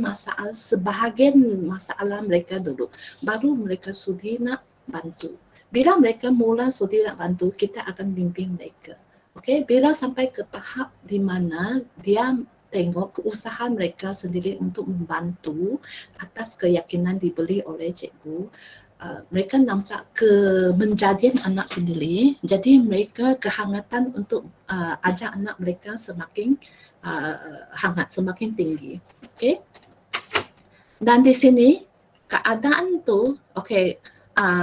sebahagian masalah mereka dulu, baru mereka sudi nak bantu. Bila mereka mula sudi nak bantu, kita akan bimbing mereka. Okay, bila sampai ke tahap di mana dia tengok keusahaan mereka sendiri untuk membantu atas keyakinan dibeli oleh cikgu, mereka nampak kemenjadian anak sendiri, jadi mereka kehangatan untuk ajak anak mereka semakin hangat, semakin tinggi. Okay? Dan di sini keadaan tu, okay,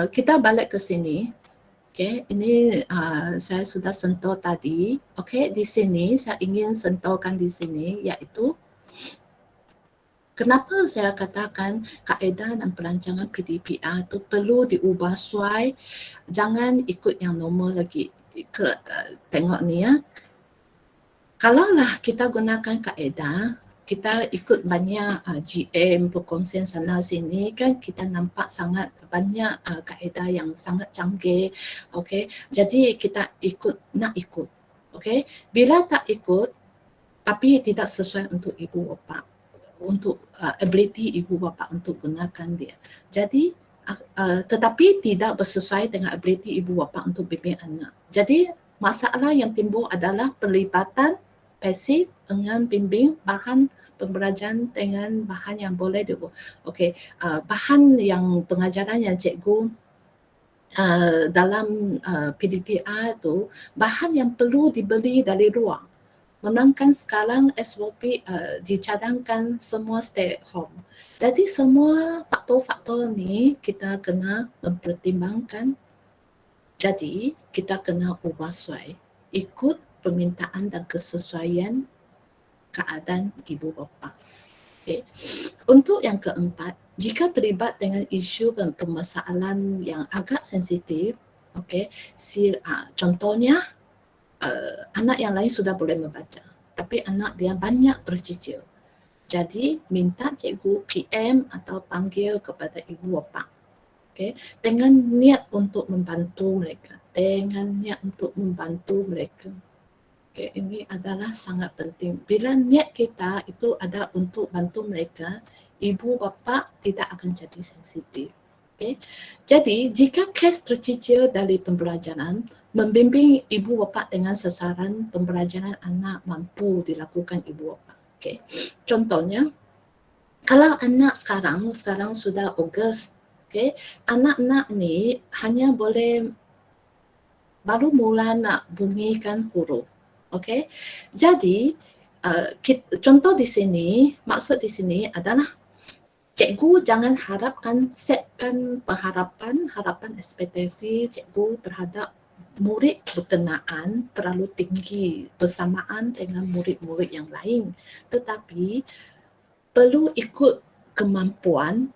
kita balik ke sini. Okay, ini saya sudah sentuh tadi. Okay, di sini saya ingin sentuhkan di sini, iaitu kenapa saya katakan kaedah dan perancangan PDPR itu perlu diubah sesuai, jangan ikut yang normal lagi. Tengok ni ya. Kalaulah kita gunakan kaedah, kita ikut banyak GM perkongsian sana sini kan, kita nampak sangat banyak kaedah yang sangat canggih. Okey, jadi kita nak ikut. Okey, bila tak ikut tapi tidak sesuai untuk ibu bapa, untuk ability ibu bapa untuk gunakan dia. Jadi tetapi tidak bersesuai dengan ability ibu bapa untuk bimbing anak. Jadi masalah yang timbul adalah pelibatan pasif dengan bimbing bahan pembelajaran dengan bahan yang boleh bahan yang pengajaran yang cikgu dalam PDPR tu bahan yang perlu dibeli dari luar. Menangkan sekarang SOP dicadangkan semua stay at home. Jadi semua faktor-faktor ni kita kena mempertimbangkan. Jadi kita kena ubah sesuai ikut permintaan dan kesesuaian keadaan ibu bapa. Okay. Untuk yang keempat, jika terlibat dengan isu dan permasalahan yang agak sensitif, contohnya anak yang lain sudah boleh membaca, tapi anak dia banyak tercicil. Jadi minta cikgu PM atau panggil kepada ibu bapa. Dengan niat untuk membantu mereka, ini adalah sangat penting. Bila niat kita itu ada untuk bantu mereka, ibu bapa tidak akan jadi sensitif. Jadi jika kes tercicil dari pembelajaran, membimbing ibu bapa dengan sasaran pembelajaran anak mampu dilakukan ibu bapa. Contohnya, kalau anak sekarang sudah Ogos, anak-anak ni hanya boleh baru mula nak bunyikan huruf. Jadi contoh di sini, maksud di sini adalah cikgu jangan setkan harapan ekspektasi cikgu terhadap murid berkenaan terlalu tinggi bersamaan dengan murid-murid yang lain, tetapi perlu ikut kemampuan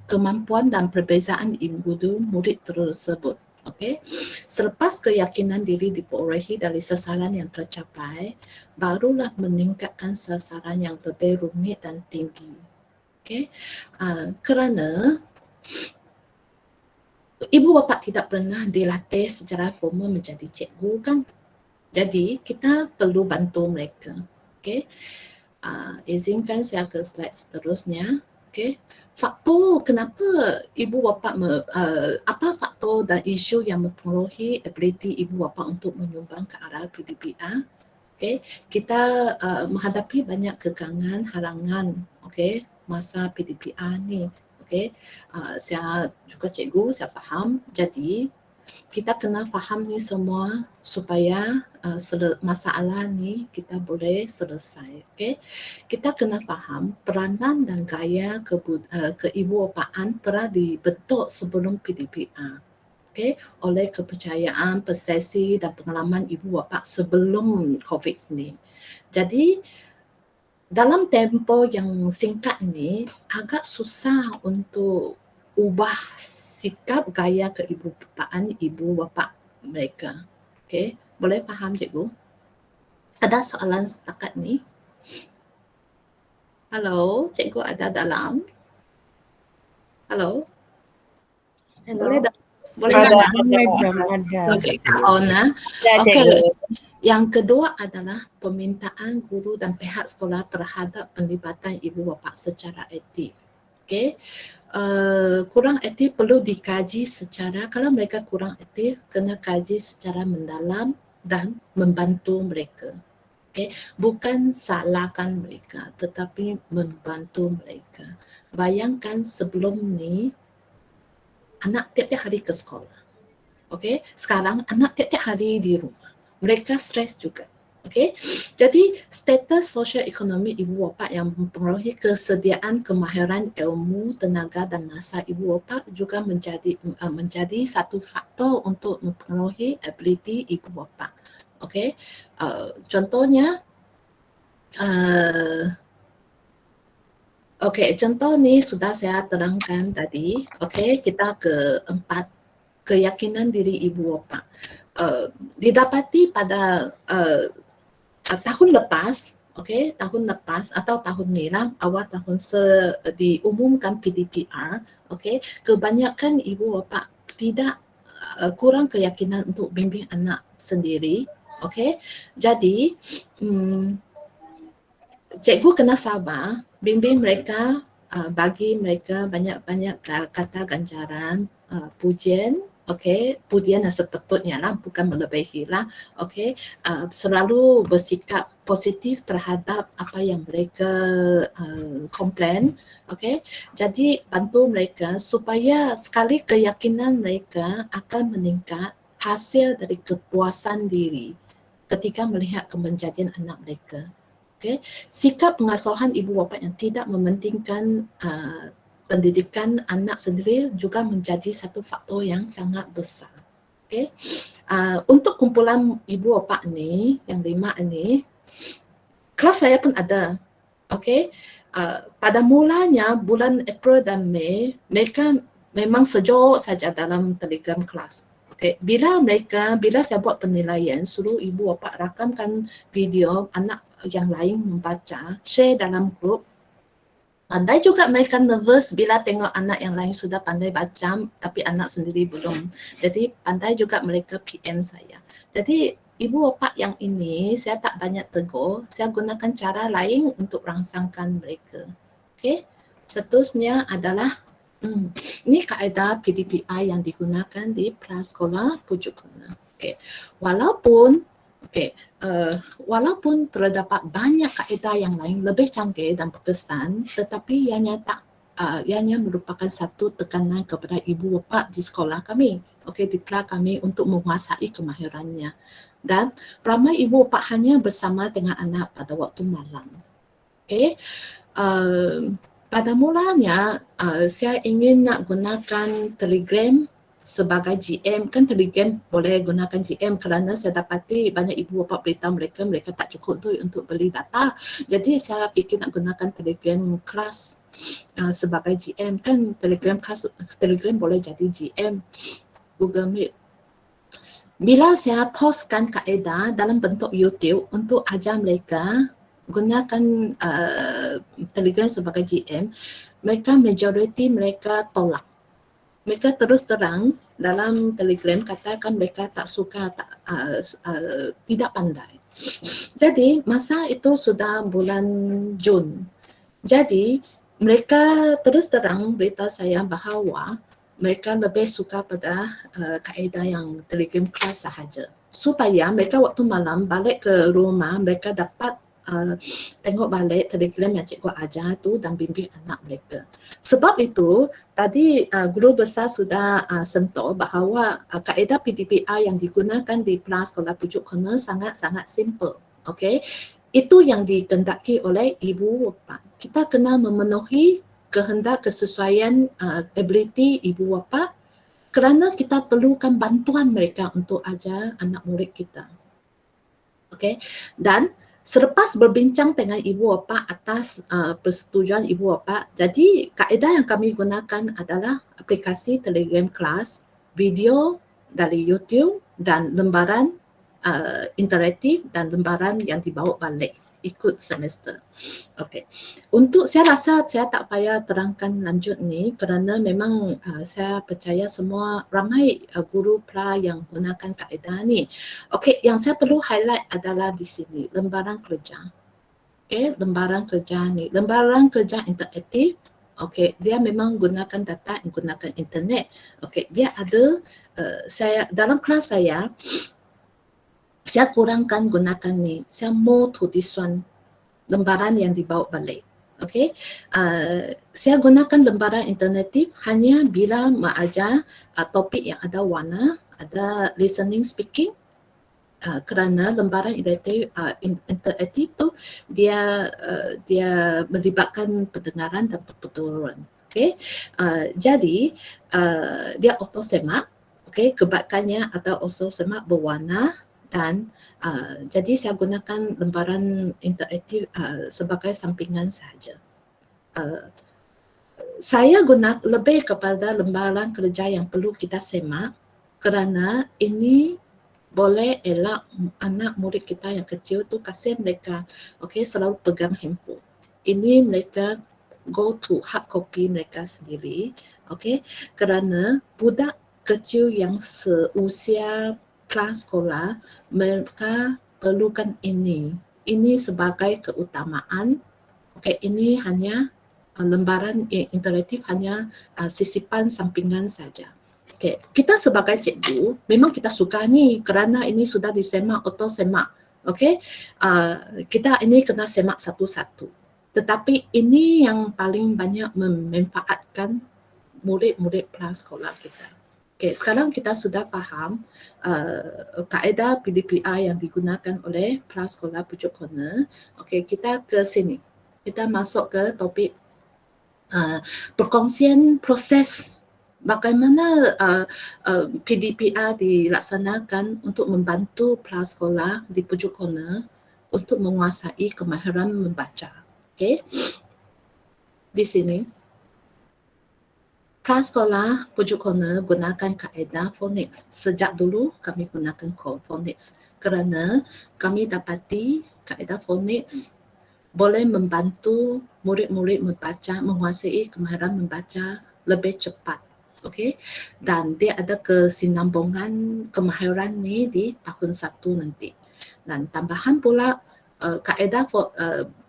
kemampuan dan perbezaan individu murid tersebut. Selepas keyakinan diri diperolehi dari sasaran yang tercapai, barulah meningkatkan sasaran yang lebih rumit dan tinggi. Kerana ibu bapa tidak pernah dilatih secara formal menjadi cikgu kan. Jadi kita perlu bantu mereka. Izinkan saya ke slide seterusnya. Faktor kenapa ibu bapa apa faktor dan isu yang mempengaruhi ability ibu bapa untuk menyumbang ke arah PDPR? Kita menghadapi banyak kekangan, halangan masa PDPR ni. Saya juga cikgu, saya faham. Jadi kita kena faham ni semua supaya masalah ni kita boleh selesai. Kita kena faham peranan dan gaya keibubapaan telah dibentuk sebelum PDPR. Oleh kepercayaan, persepsi dan pengalaman ibu bapa sebelum COVID ni. Jadi dalam tempoh yang singkat ini agak susah untuk ubah sikap gaya keibubapaan ibu bapa mereka. Boleh faham cikgu? Ada soalan setakat ni? Halo, cikgu ada dalam? Halo? Boleh ada. Okey, Ona. Yang kedua adalah permintaan guru dan pihak sekolah terhadap penlibatan ibu bapa secara aktif. Kurang aktif perlu dikaji secara, kalau mereka kurang aktif, kena kaji secara mendalam dan membantu mereka. Bukan salahkan mereka, tetapi membantu mereka. Bayangkan sebelum ni, anak tiap-tiap hari ke sekolah. Sekarang anak tiap-tiap hari di rumah. Mereka stres juga. Jadi status sosial ekonomi ibu bapa yang mempengaruhi kesediaan kemahiran ilmu, tenaga dan masa ibu bapa juga menjadi satu faktor untuk mempengaruhi ability ibu bapa. Contohnya contoh ni sudah saya terangkan tadi. Kita keempat, keyakinan diri ibu bapa. Didapati pada tahun lepas, okey, tahun lepas atau tahun ni lah, awal tahun diumumkan PDPR, okey, kebanyakan ibu bapa tidak kurang keyakinan untuk bimbing anak sendiri, okey. Jadi cikgu kena sabar, bimbing mereka, bagi mereka banyak-banyak kata ganjaran, pujian, okey, pujian yang sepatutnya lah, bukan melebihi lah, okey. Selalu bersikap positif terhadap apa yang mereka komplain, okey. Jadi bantu mereka supaya sekali keyakinan mereka akan meningkat hasil dari kepuasan diri ketika melihat kemenjadian anak mereka. Okay. Sikap pengasuhan ibu bapa yang tidak mementingkan pendidikan anak sendiri juga menjadi satu faktor yang sangat besar. Okay. Untuk kumpulan ibu bapa ni, yang 5 ni, kelas saya pun ada. Okay. Pada mulanya bulan April dan Mei, mereka memang sejuk saja dalam Telegram kelas. Okay. Bila saya buat penilaian, suruh ibu bapa rakamkan video anak yang lain membaca, share dalam grup. Pandai juga mereka nervous bila tengok anak yang lain sudah pandai baca tapi anak sendiri belum. Jadi pandai juga mereka PM saya. Jadi ibu bapa yang ini saya tak banyak tegur, saya gunakan cara lain untuk rangsangkan mereka. Okey. Seterusnya adalah ini kaedah PDPI yang digunakan di prasekolah pujuk kena. Okey. Walaupun terdapat banyak kaedah yang lain lebih canggih dan berkesan, tetapi ianya merupakan satu tekanan kepada ibu bapa di sekolah kami, okey, di kelas kami untuk menguasai kemahirannya. Dan ramai ibu bapa hanya bersama dengan anak pada waktu malam. Okey. Pada mulanya saya ingin nak gunakan Telegram sebagai GM, kan Telegram boleh gunakan GM kerana saya dapati banyak ibu bapa beritahu mereka tak cukup duit untuk beli data. Jadi saya fikir nak gunakan Telegram kelas sebagai GM, kan Telegram boleh jadi GM Google Meet. Bila saya postkan kaedah dalam bentuk YouTube untuk ajar mereka gunakan Telegram sebagai GM, majoriti mereka tolak. Mereka terus terang dalam Telegram katakan mereka tak suka, tidak pandai. Jadi masa itu sudah bulan Jun. Jadi mereka terus terang beritahu saya bahawa mereka lebih suka pada kaedah yang Telegram kelas sahaja. Supaya mereka waktu malam balik ke rumah mereka dapat tengok balik Telegram yang cikgu ajar tu dan bimbing anak mereka. Sebab itu tadi guru besar sudah sentuh bahawa kaedah PDPI yang digunakan di prasekolah pujuk kena sangat-sangat simple. Okey. Itu yang dikehendaki oleh ibu bapa. Kita kena memenuhi kehendak kesesuaian ability ibu bapa kerana kita perlukan bantuan mereka untuk ajar anak murid kita. Okey. Dan selepas berbincang dengan ibu bapa atas persetujuan ibu bapa, jadi kaedah yang kami gunakan adalah aplikasi Telegram Kelas, video dari YouTube dan lembaran interaktif dan lembaran yang dibawa balik ikut semester. Okey. Untuk saya rasa saya tak payah terangkan lanjut ni kerana memang saya percaya semua ramai guru pra yang gunakan kaedah ni. Okey, yang saya perlu highlight adalah di sini lembaran kerja. Okey, lembaran kerja ni, lembaran kerja interaktif. Okey, dia memang gunakan data, gunakan internet. Okey, dia ada saya dalam kelas saya kurangkan gunakan ni. Saya more to this one, lembaran yang dibawa balik. Okey, saya gunakan lembaran interaktif hanya bila mengajar topik yang ada warna, ada listening speaking. Kerana lembaran interaktif tu dia melibatkan pendengaran dan pertuturan. Okey, jadi dia auto semak. Okey, kebaikannya atau auto semak berwarna. Dan jadi saya gunakan lembaran interaktif sebagai sampingan sahaja. Saya guna lebih kepada lembaran kerja yang perlu kita semak kerana ini boleh elak anak murid kita yang kecil tu kasih mereka selalu pegang handphone. Ini mereka go to hard copy mereka sendiri, kerana budak kecil yang seusia kelas sekolah mereka perlukan ini sebagai keutamaan. Ini hanya lembaran interaktif, hanya sisipan sampingan saja. Kita sebagai cikgu memang kita suka ni kerana ini sudah disemak atau semak. Kita ini kena semak satu-satu. Tetapi ini yang paling banyak memanfaatkan murid-murid prasekolah kita. Sekarang kita sudah faham kaedah PDPI yang digunakan oleh prasekolah Pucuk Corner. Kita ke sini. Kita masuk ke topik perkongsian proses bagaimana PDPR dilaksanakan untuk membantu prasekolah di Pucuk Corner untuk menguasai kemahiran membaca. Di sini prasekolah Pucuk Corner gunakan kaedah phonics. Sejak dulu kami gunakan phonics kerana kami dapati kaedah phonics boleh membantu murid-murid membaca, menguasai kemahiran membaca lebih cepat. Dan dia ada kesinambungan kemahiran ni di tahun 1 nanti. Dan tambahan pula kaedah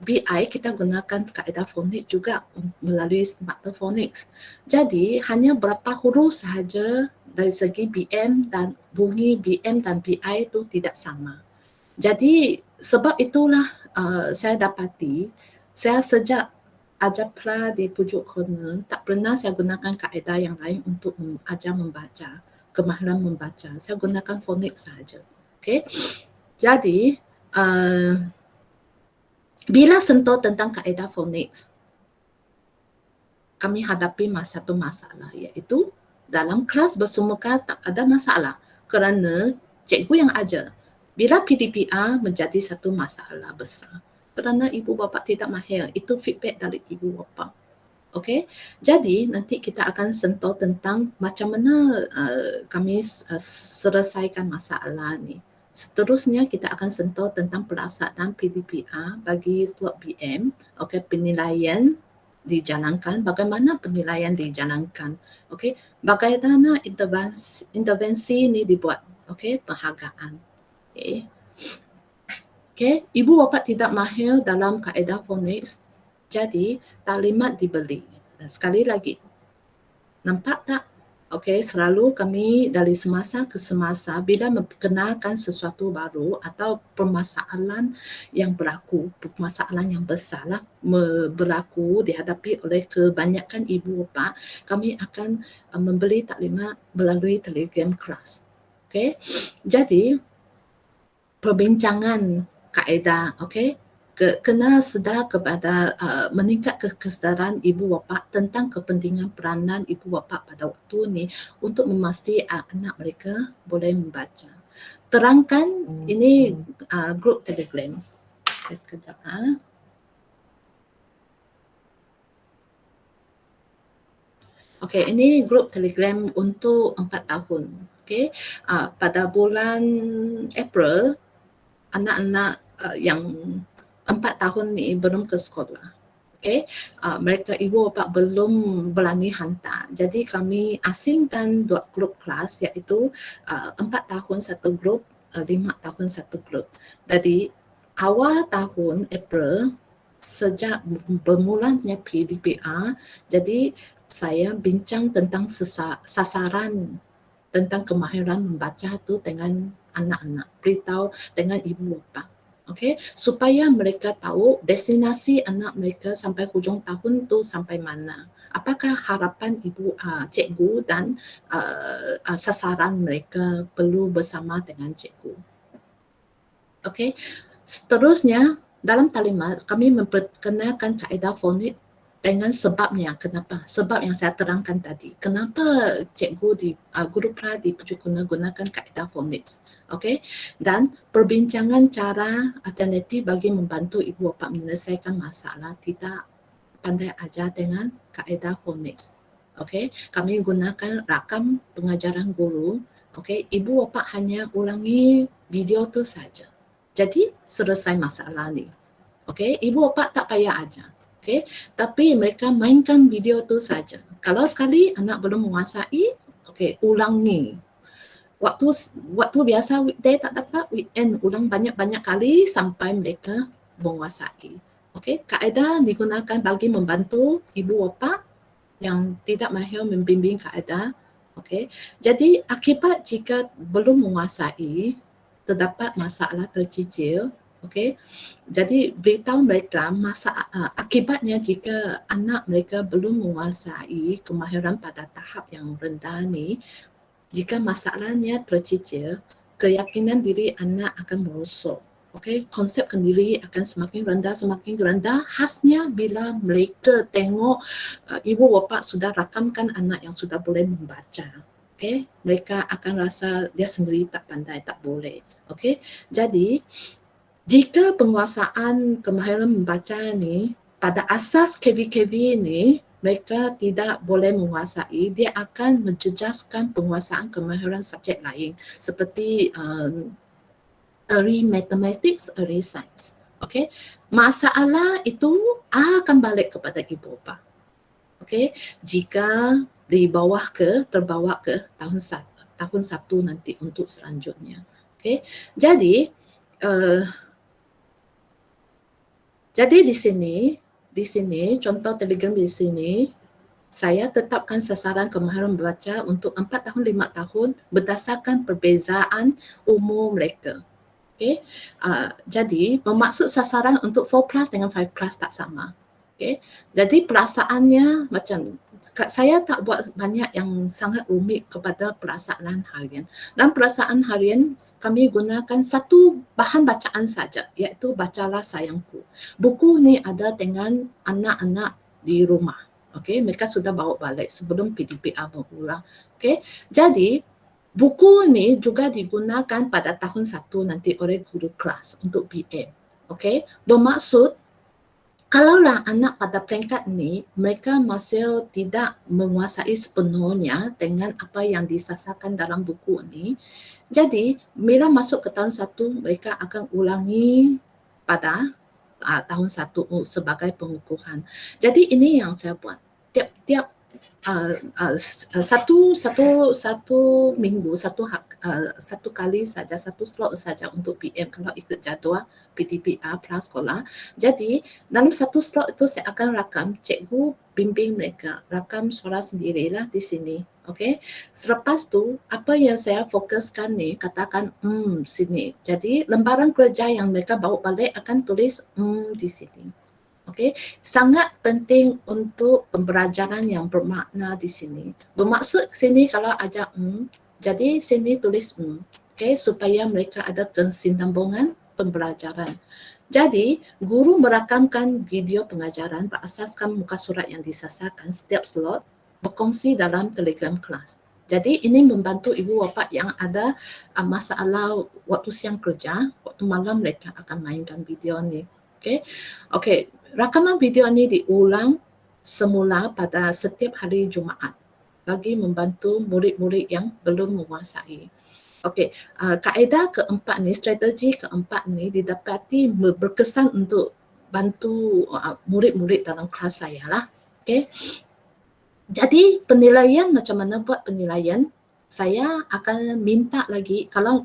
BI kita gunakan kaedah fonik juga melalui Smarter Phonics. Jadi hanya berapa huruf sahaja dari segi BM dan bunyi BM dan BI itu tidak sama. Jadi sebab itulah saya dapati, saya sejak ajar pra di Pucuk Corner tak pernah saya gunakan kaedah yang lain untuk ajar membaca, kemahiran membaca. Saya gunakan fonik sahaja. Jadi bila sentuh tentang kaedah phonics, kami hadapi satu masalah, iaitu dalam kelas bersemuka tak ada masalah kerana cikgu yang ajar. Bila PDPR menjadi satu masalah besar kerana ibu bapa tidak mahir, itu feedback dari ibu bapa. Jadi nanti kita akan sentuh tentang macam mana kami selesaikan masalah ni. Seterusnya kita akan sentuh tentang pelaksanaan PDPR bagi slot BM, penilaian dijalankan, bagaimana penilaian dijalankan, bagaimana intervensi ini dibuat, penghargaan. Ibu bapa tidak mahir dalam kaedah phonics, jadi taklimat dibeli. Dan sekali lagi, nampak tak? Selalu kami dari semasa ke semasa bila memperkenalkan sesuatu baru atau permasalahan yang berlaku, permasalahan yang besarlah berlaku dihadapi oleh kebanyakan ibu bapa, kami akan membeli taklimat melalui Telegram kelas. Jadi perbincangan kaedah, kena sedar kepada meningkat kesedaran ibu bapa tentang kepentingan peranan ibu bapa pada waktu ni untuk memastikan anak mereka boleh membaca. Terangkan ini grup Telegram. Sekejap. Ini grup Telegram untuk 4 tahun. Pada bulan April, anak-anak yang 4 tahun ni belum ke sekolah. Mereka ibu bapa belum berani hantar. Jadi kami asingkan 2 grup kelas, iaitu 4 tahun satu grup, 5 tahun satu grup. Jadi awal tahun April, sejak bermulanya PDPR, jadi saya bincang tentang sasaran tentang kemahiran membaca tu dengan anak-anak, beritahu dengan ibu bapa. Supaya mereka tahu destinasi anak mereka sampai hujung tahun tu sampai mana. Apakah harapan ibu cikgu dan sasaran mereka perlu bersama dengan cikgu. Seterusnya dalam taklimat kami memperkenalkan kaedah fonik dengan sebabnya. Kenapa? Sebab yang saya terangkan tadi. Kenapa cikgu di guru pra di Pucuk Corner gunakan kaedah phonics. Dan perbincangan cara alternatif bagi membantu ibu bapa menyelesaikan masalah tidak pandai ajar dengan kaedah phonics. Kami gunakan rakam pengajaran guru Okey, ibu bapa hanya ulangi video tu saja. Jadi selesai masalah ni. Okey, ibu bapa tak payah ajar. Okey, tapi mereka mainkan video tu saja. Kalau sekali anak belum menguasai, okey, ulangi. Waktu biasa weekday tak dapat, weekend ulang banyak-banyak kali sampai mereka menguasai. Okey, kaedah digunakan bagi membantu ibu bapa yang tidak mahir membimbing kaedah. Okey, jadi akibat jika belum menguasai, terdapat masalah tercicil. Okey, jadi beritahu mereka akibatnya jika anak mereka belum menguasai kemahiran pada tahap yang rendah ni, jika masalahnya tercicil, keyakinan diri anak akan merosot. Okey, konsep kendiri akan semakin rendah. Khasnya bila mereka tengok ibu bapa sudah rakamkan anak yang sudah boleh membaca. Okey, mereka akan rasa dia sendiri tak pandai, tak boleh. Okey, jadi jika penguasaan kemahiran membaca ni pada asas KB ni mereka tidak boleh menguasai, dia akan menjejaskan penguasaan kemahiran subjek lain seperti early mathematics, early science. Okey, masalah itu akan balik kepada ibu bapa. Okey, jika terbawa ke tahun 1 nanti untuk selanjutnya. Okey, jadi di sini contoh Telegram di sini saya tetapkan sasaran kemahiran membaca untuk 4 tahun 5 tahun berdasarkan perbezaan umur mereka. Okey, jadi bermaksud sasaran untuk 4+ dengan 5+ tak sama. Okey, jadi perasaannya macam saya tak buat banyak yang sangat rumit kepada perasaan harian. Dan perasaan harian kami gunakan satu bahan bacaan saja, iaitu Bacalah Sayangku. Buku ni ada dengan anak-anak di rumah. Okey, mereka sudah bawa balik sebelum PDPA berulang. Okey, jadi buku ni juga digunakan pada tahun 1 nanti oleh guru kelas untuk BM. Okey, bermaksud kalaulah anak pada peringkat ni mereka masih tidak menguasai sepenuhnya dengan apa yang disasarkan dalam buku ni, jadi bila masuk ke tahun 1 mereka akan ulangi pada tahun 1 sebagai pengukuhan. Jadi ini yang saya buat. Tiap-tiap satu minggu satu kali saja, satu slot saja untuk PM kalau ikut jadual PTPA plus sekolah. Jadi dalam satu slot itu saya akan rakam, cikgu bimbing mereka, rakam suara sendirilah di sini. Okey, selepas tu apa yang saya fokuskan ni katakan sini. Jadi lembaran kerja yang mereka bawa balik akan tulis di sini. Okey, sangat penting untuk pembelajaran yang bermakna di sini. Bermaksud sini kalau ajar jadi sini tulis okey, supaya mereka ada kesinambungan pembelajaran. Jadi, guru merakamkan video pengajaran berasaskan muka surat yang disasarkan setiap slot berkongsi dalam Telegram kelas. Jadi, ini membantu ibu bapa yang ada masalah waktu siang kerja, waktu malam mereka akan mainkan video ni. Okey. Okey, rakaman video ni diulang semula pada setiap hari Jumaat bagi membantu murid-murid yang belum menguasai. Okey, kaedah keempat ni, strategi keempat ni didapati berkesan untuk bantu murid-murid dalam kelas saya lah. Okey. Jadi penilaian, macam mana buat penilaian? Saya akan minta lagi kalau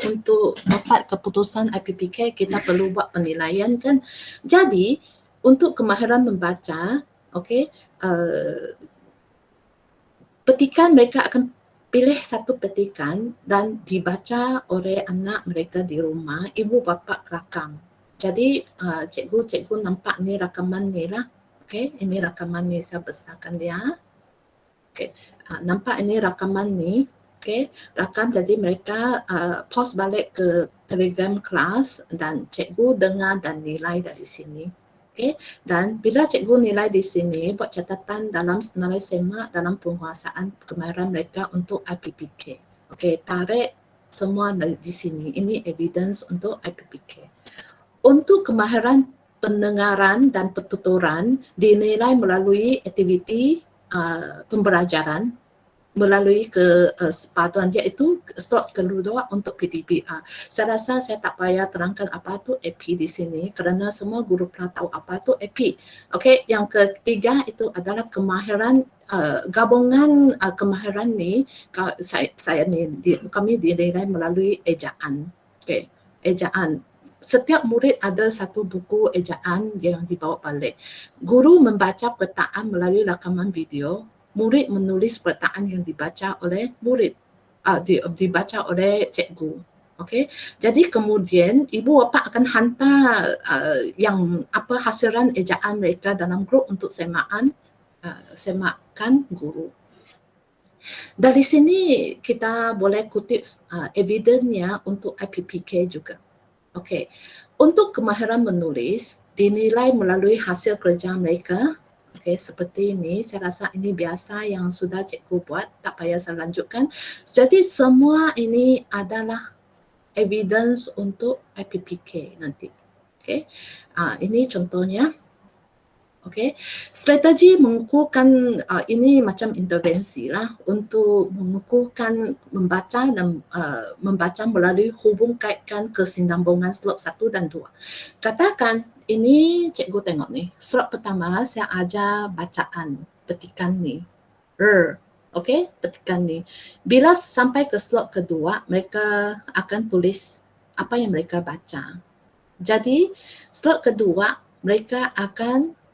untuk dapat keputusan IPPK kita perlu buat penilaian kan. Jadi untuk kemahiran membaca, okey, petikan mereka akan pilih satu petikan dan dibaca oleh anak mereka di rumah, ibu bapa rakam. Jadi cikgu nampak ni rakaman ni lah. Okey, ini rakaman ni saya besarkan dia. Okey, nampak ini rakaman ni. Okey, rakam, jadi mereka post balik ke Telegram kelas dan cikgu dengar dan nilai dari sini. Okey, dan bila cikgu nilai di sini, buat catatan dalam senarai semak dalam penguasaan kemahiran mereka untuk IPPK. Okey, tarik semua di sini. Ini evidence untuk IPPK. Untuk kemahiran pendengaran dan pertuturan dinilai melalui aktiviti pembelajaran. melalui kesepatuan iaitu slot kedua untuk PDPR. Saya rasa saya tak payah terangkan apa tu AP di sini kerana semua guru pernah tahu apa tu AP. Okey, yang ketiga itu adalah kemahiran gabungan kemahiran ni kami dinilai melalui ejaan. Okey, ejaan. Setiap murid ada satu buku ejaan yang dibawa balik. Guru membaca petaan melalui rakaman video, murid menulis petaan yang dibaca oleh murid, dibaca oleh cikgu. Okey, jadi kemudian ibu bapa akan hantar yang apa hasilan ejaan mereka dalam grup untuk semakan guru. Dari sini kita boleh kutip evidennya untuk IPPK juga. Okey, untuk kemahiran menulis dinilai melalui hasil kerja mereka. Okey, seperti ini, saya rasa ini biasa yang sudah cikgu buat, tak payah saya lanjutkan. Jadi semua ini adalah evidence untuk IPPK nanti. Okey, ini contohnya. Okey, strategi mengukuhkan ini macam intervensi lah untuk mengukuhkan membaca dan membaca melalui hubung kaitkan kesinambungan slot 1 dan 2. Katakan ini cikgu tengok ni, slot pertama saya ajar bacaan petikan ni. Okey, petikan ni. Bila sampai ke slot kedua, mereka akan tulis apa yang mereka baca. Jadi, slot kedua mereka akan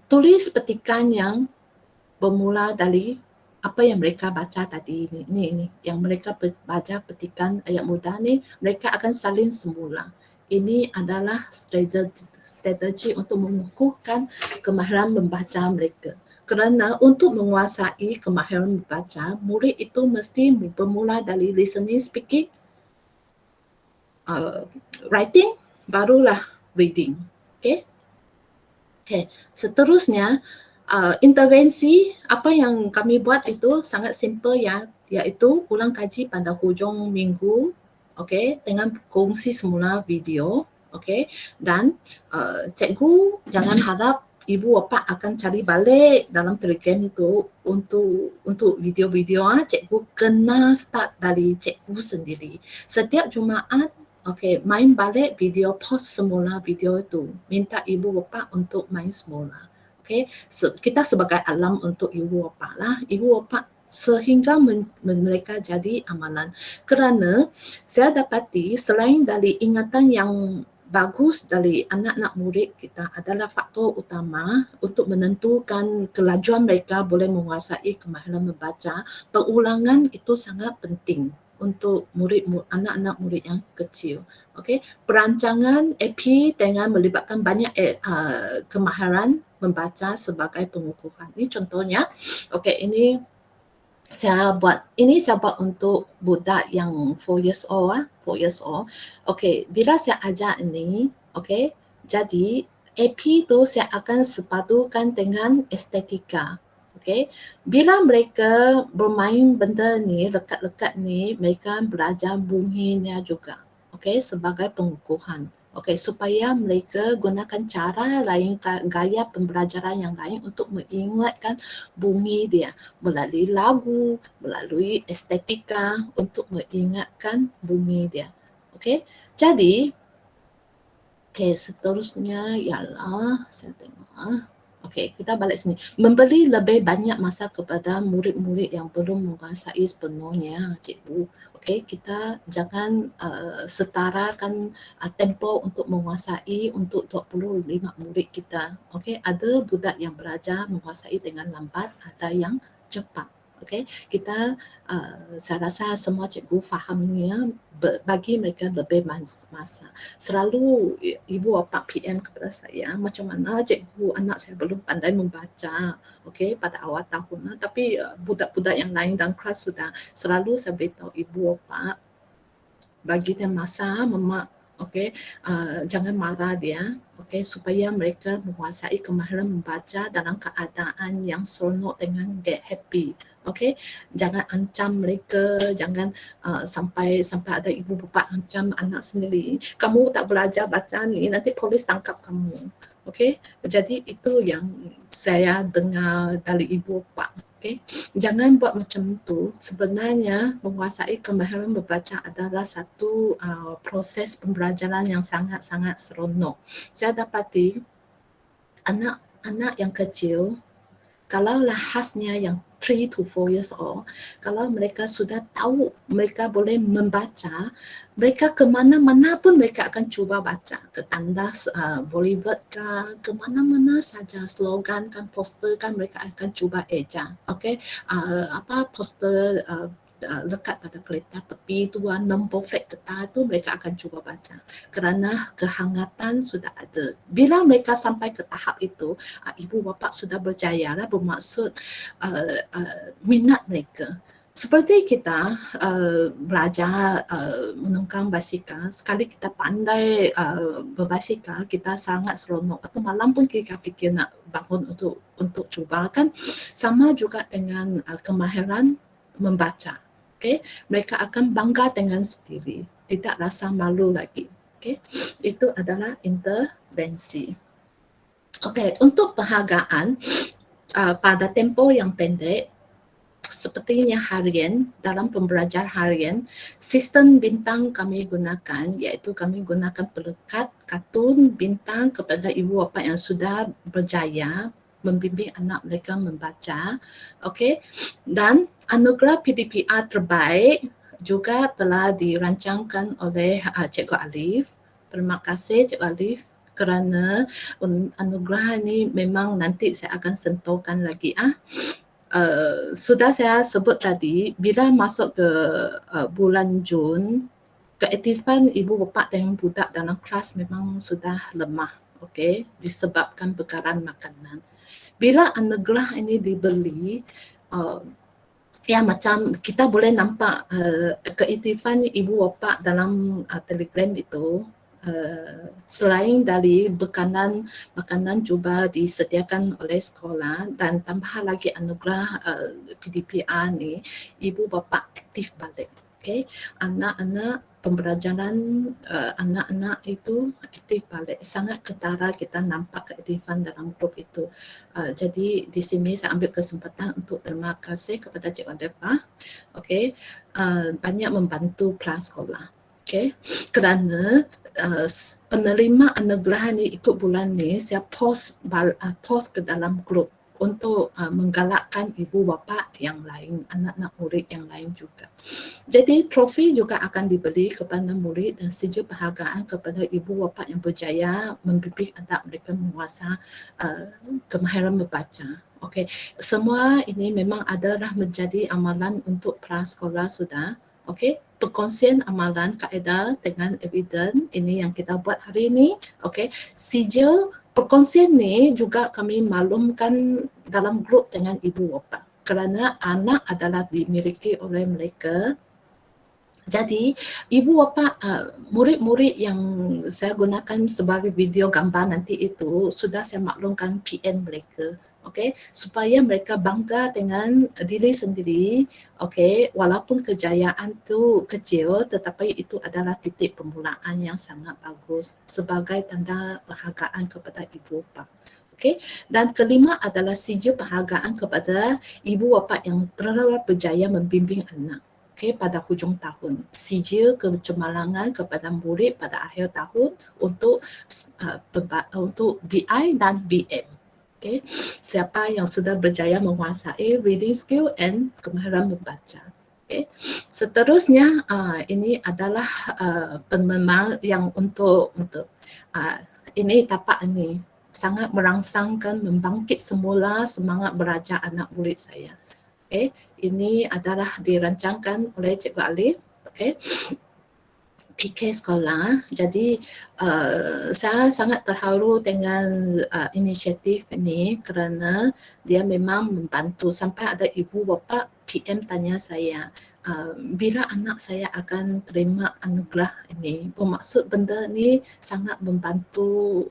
tulis petikan yang bermula dari apa yang mereka baca tadi ini yang mereka baca petikan ayat mudah ni, mereka akan salin semula. Ini adalah strategi untuk mengukuhkan kemahiran membaca mereka. Kerana untuk menguasai kemahiran membaca, murid itu mesti bermula dari listening, speaking, writing, barulah reading. Okey. Okay. Seterusnya, intervensi apa yang kami buat itu sangat simple ya, iaitu ulang kaji pada hujung minggu, okay, dengan kongsi semula video, okay, dan cikgu jangan harap ibu bapa akan cari balik dalam Telegram itu untuk video-video. Cikgu kena start dari cikgu sendiri. Setiap Jumaat, okey, main balik video, post semula video itu. Minta ibu bapa untuk main semula. Okey, kita sebagai alam untuk ibu bapa lah. Ibu bapa sehingga mereka jadi amalan. Kerana saya dapati selain dari ingatan yang bagus dari anak-anak murid kita adalah faktor utama untuk menentukan kelajuan mereka boleh menguasai kemahiran membaca. Pengulangan itu sangat penting untuk anak-anak murid yang kecil. Okey, perancangan AP dengan melibatkan banyak kemahiran membaca sebagai pengukuhan. Ini contohnya. Okey, ini saya buat untuk budak yang 4 years old. 4 years old. Okey, bila saya ajar ini, okey, jadi AP tu saya akan sepadukan dengan estetika. Okay. Bila mereka bermain benda ni, lekat-lekat ni, mereka belajar bunyinya juga. Okay, sebagai pengukuhan. Okay, supaya mereka gunakan cara lain, gaya pembelajaran yang lain untuk mengingatkan bunyi dia. Melalui lagu, melalui estetika untuk mengingatkan bunyi dia. Okay, jadi, okay, seterusnya ialah, saya tengok. Okey, kita balik sini. Memberi lebih banyak masa kepada murid-murid yang belum menguasai sepenuhnya, cikgu. Okey, kita jangan setarakan tempo untuk menguasai untuk 25 murid kita. Okey, ada budak yang belajar menguasai dengan lambat, ada yang cepat. Okey, kita saya rasa semua cikgu faham ni ya, bagi mereka lebih masa. Selalu ibu bapa PM kepada saya, macam mana cikgu anak saya belum pandai membaca, okey, pada awal tahun, tapi budak-budak yang lain dalam kelas sudah. Selalu saya beritahu ibu bapa, bagi dia masa, mama, okey, jangan marah dia, okey, supaya mereka menguasai kemahiran membaca dalam keadaan yang seronok dengan get happy. Okey, jangan ancam mereka, jangan sampai ada ibu bapa ancam anak sendiri, kamu tak belajar baca ni, nanti polis tangkap kamu. Okey, jadi itu yang saya dengar dari ibu bapa. Okay. Jangan buat macam tu. Sebenarnya menguasai kemahiran membaca adalah satu proses pembelajaran yang sangat-sangat seronok. Saya dapati anak-anak yang kecil, kalaulah khasnya yang 3 to 4 years old, kalau mereka sudah tahu mereka boleh membaca, mereka ke mana-mana pun mereka akan cuba baca. Ke tandas Bollywood kan, ke mana-mana saja, slogan kan, poster kan, mereka akan cuba eja. Okay? Poster lekat pada kereta tepi tu, nombor flat kereta tu, mereka akan cuba baca. Kerana kehangatan sudah ada. Bila mereka sampai ke tahap itu, ibu bapa sudah berjaya lah, bermaksud minat mereka. Seperti kita belajar menunggang basikal, sekali kita pandai berbasikal, kita sangat seronok. Atau malam pun kita fikir nak bangun untuk cuba kan. Sama juga dengan kemahiran membaca. Okay? Mereka akan bangga dengan sendiri, tidak rasa malu lagi. Okay? Itu adalah intervensi. Okay, untuk penghargaan pada tempoh yang pendek, sepertinya harian, dalam pembelajaran harian, sistem bintang kami gunakan, iaitu kami gunakan pelekat kartun bintang kepada ibu bapa yang sudah berjaya membimbing anak mereka membaca. Okay? Dan anugerah PDPR terbaik juga telah dirancangkan oleh Cikgu Alif. Terima kasih Cikgu Alif kerana anugerah ini memang nanti saya akan sentuhkan lagi. Sudah saya sebut tadi, bila masuk ke bulan Jun, keaktifan ibu bapa dengan budak dalam kelas memang sudah lemah, okay, disebabkan bekaran makanan. Bila anugerah ini dibeli, ya macam kita boleh nampak keaktifan ibu bapa dalam Telegram itu, selain dari makanan juga disediakan oleh sekolah, dan tambah lagi anugerah PDPR ni, ibu bapa aktif balik. Okay? Anak-anak pembelajaran anak-anak itu aktif balik. Sangat ketara kita nampak keaktifan dalam grup itu. Jadi di sini saya ambil kesempatan untuk terima kasih kepada Cikgu Depa. Okay? Banyak membantu kelas sekolah. Okay? Kerana penerima anugerah ni ikut bulan ni, saya post ke dalam grup untuk menggalakkan ibu bapa yang lain, anak-anak murid yang lain juga. Jadi trofi juga akan diberi kepada murid dan sijil penghargaan kepada ibu bapa yang berjaya membimbing anak mereka menguasai kemahiran membaca. Okey, semua ini memang adalah menjadi amalan untuk prasekolah sudah. Okey, perkongsian amalan kaedah dengan evidence ini yang kita buat hari ini. Okey, sijil perkongsian ni juga kami maklumkan dalam grup dengan ibu bapa kerana anak adalah dimiliki oleh mereka. Jadi ibu bapa murid-murid yang saya gunakan sebagai video gambar nanti itu sudah saya maklumkan PM mereka. Okey, supaya mereka bangga dengan diri sendiri. Okey, walaupun kejayaan tu kecil tetapi itu adalah titik permulaan yang sangat bagus sebagai tanda penghargaan kepada ibu bapa. Okey, dan kelima adalah sijil penghargaan kepada ibu bapa yang telah berjaya membimbing anak. Okey, pada hujung tahun, sijil kecemerlangan kepada murid pada akhir tahun untuk BI dan BM. Okay. Siapa yang sudah berjaya menguasai reading skill and kemahiran membaca. Okay. Seterusnya ini adalah penmemang yang untuk ini tapak ini sangat merangsangkan, membangkit semula semangat belajar anak murid saya. Okay. Ini adalah dirancangkan oleh Cikgu Alif. Okay. PK sekolah. Jadi saya sangat terharu dengan inisiatif ini kerana dia memang membantu. Sampai ada ibu bapa PM tanya saya, bila anak saya akan terima anugerah ini. Bermaksud benda ni sangat membantu,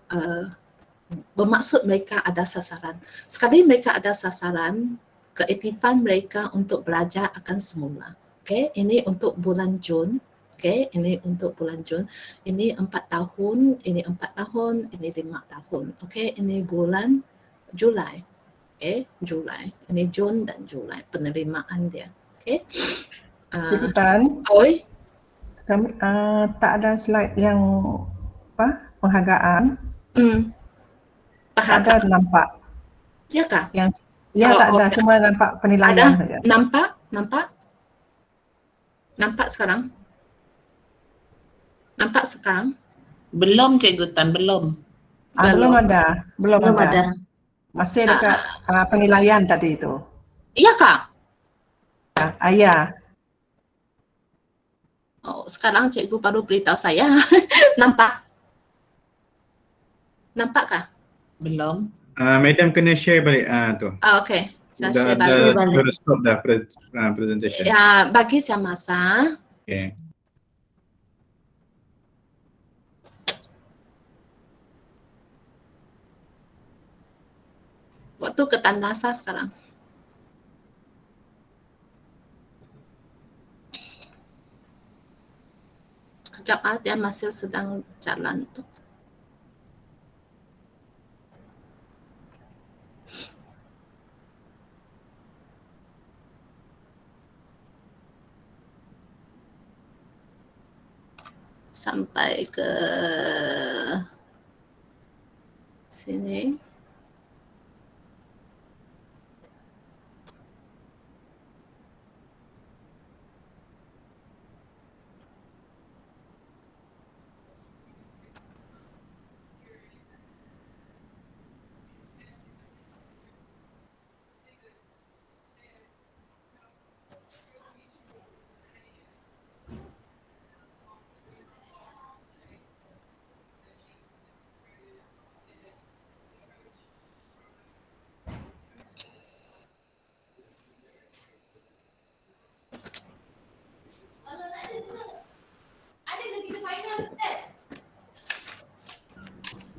bermaksud mereka ada sasaran. Sekali mereka ada sasaran, keaktifan mereka untuk belajar akan semula. Okay, ini untuk bulan Jun. Okay, ini untuk bulan Jun. Ini 4 tahun, ini 4 tahun, ini 5 tahun. Okay, ini bulan Julai. Okay, Julai. Ini Jun dan Julai penerimaan dia. Okay. Cikgu Tan, Oi, kami tak ada slide yang penghargaan. Tak ada nampak. Ya kah? Yang tak ada, okay. cuma nampak penilaian Ada? saja. Nampak sekarang? Nampak sekarang? Belum Cikgu Tan, belum. Belum ada. Masih dekat penilaian tadi itu. Iya kah? Ya. Oh, sekarang cikgu baru beritahu saya. Nampak? Nampak kah? Belum. Madam kena share balik tu. Okay. Saya share balik. Dah stop dah presentation. Ya, bagi saya masa. Okay. Waktu ke Tandasa sekarang. Sekejap dia masih sedang jalan tu. Sampai ke sini.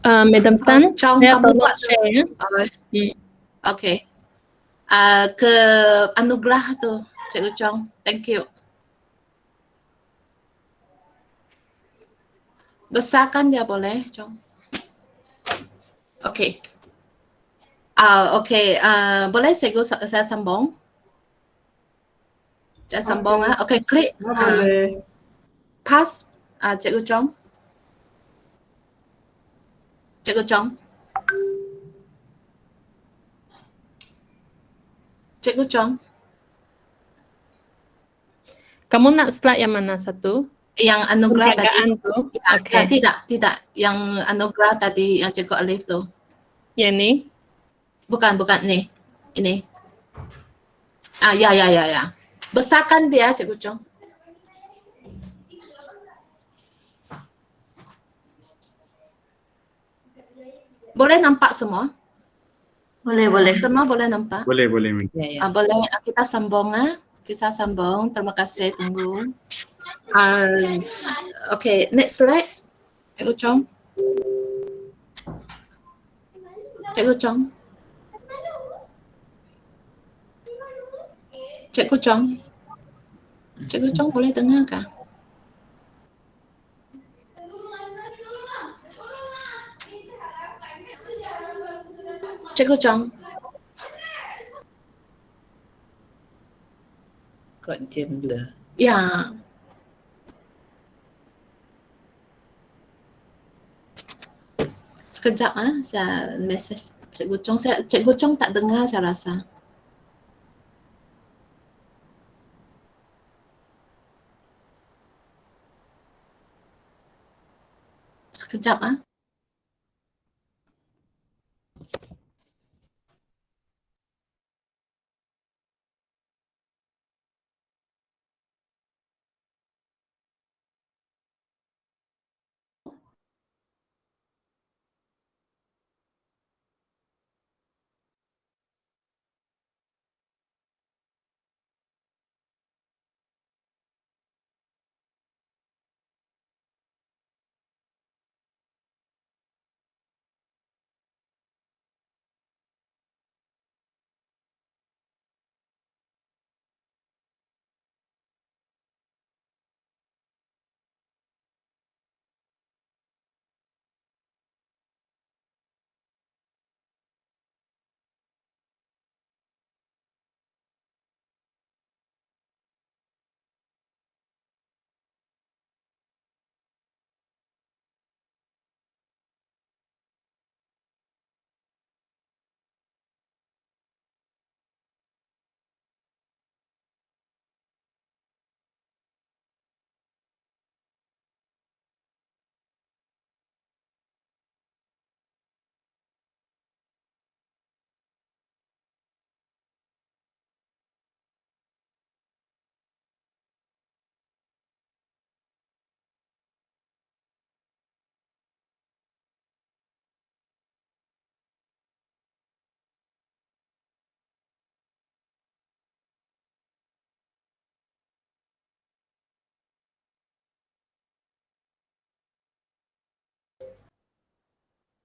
Madam Tan, saya tolong share ya. Okay. Ke Anugerah tu, Cikgu Chong. Thank you. Besarkan dia boleh, Chong? Okay. Okay. Boleh saya sambung? Saya sambung. Okay, klik. Boleh. Pass. Cikgu Chong. Cikgu Chong. Cikgu Chong. Kamu nak slide yang mana satu? Yang anugerah tadi. Okay. Tidak. Yang anugerah tadi yang Cikgu Alif tu. Yang ni? Bukan ni. Ini. Ya. Besarkan dia, Cikgu Chong. Boleh nampak semua? Boleh. Semua boleh nampak? Boleh. Boleh. Kita sambung. Kita sambung. Terima kasih. Tunggu. Okay. Next slide. Cikgu Chong. Cikgu Chong. Cikgu Chong. Cikgu Chong boleh dengar kah? Cikgu Chong. Kok jam blur? Ya. Sekejap saya message Cikgu Chong. Cikgu Chong tak dengar saya rasa. Sekejap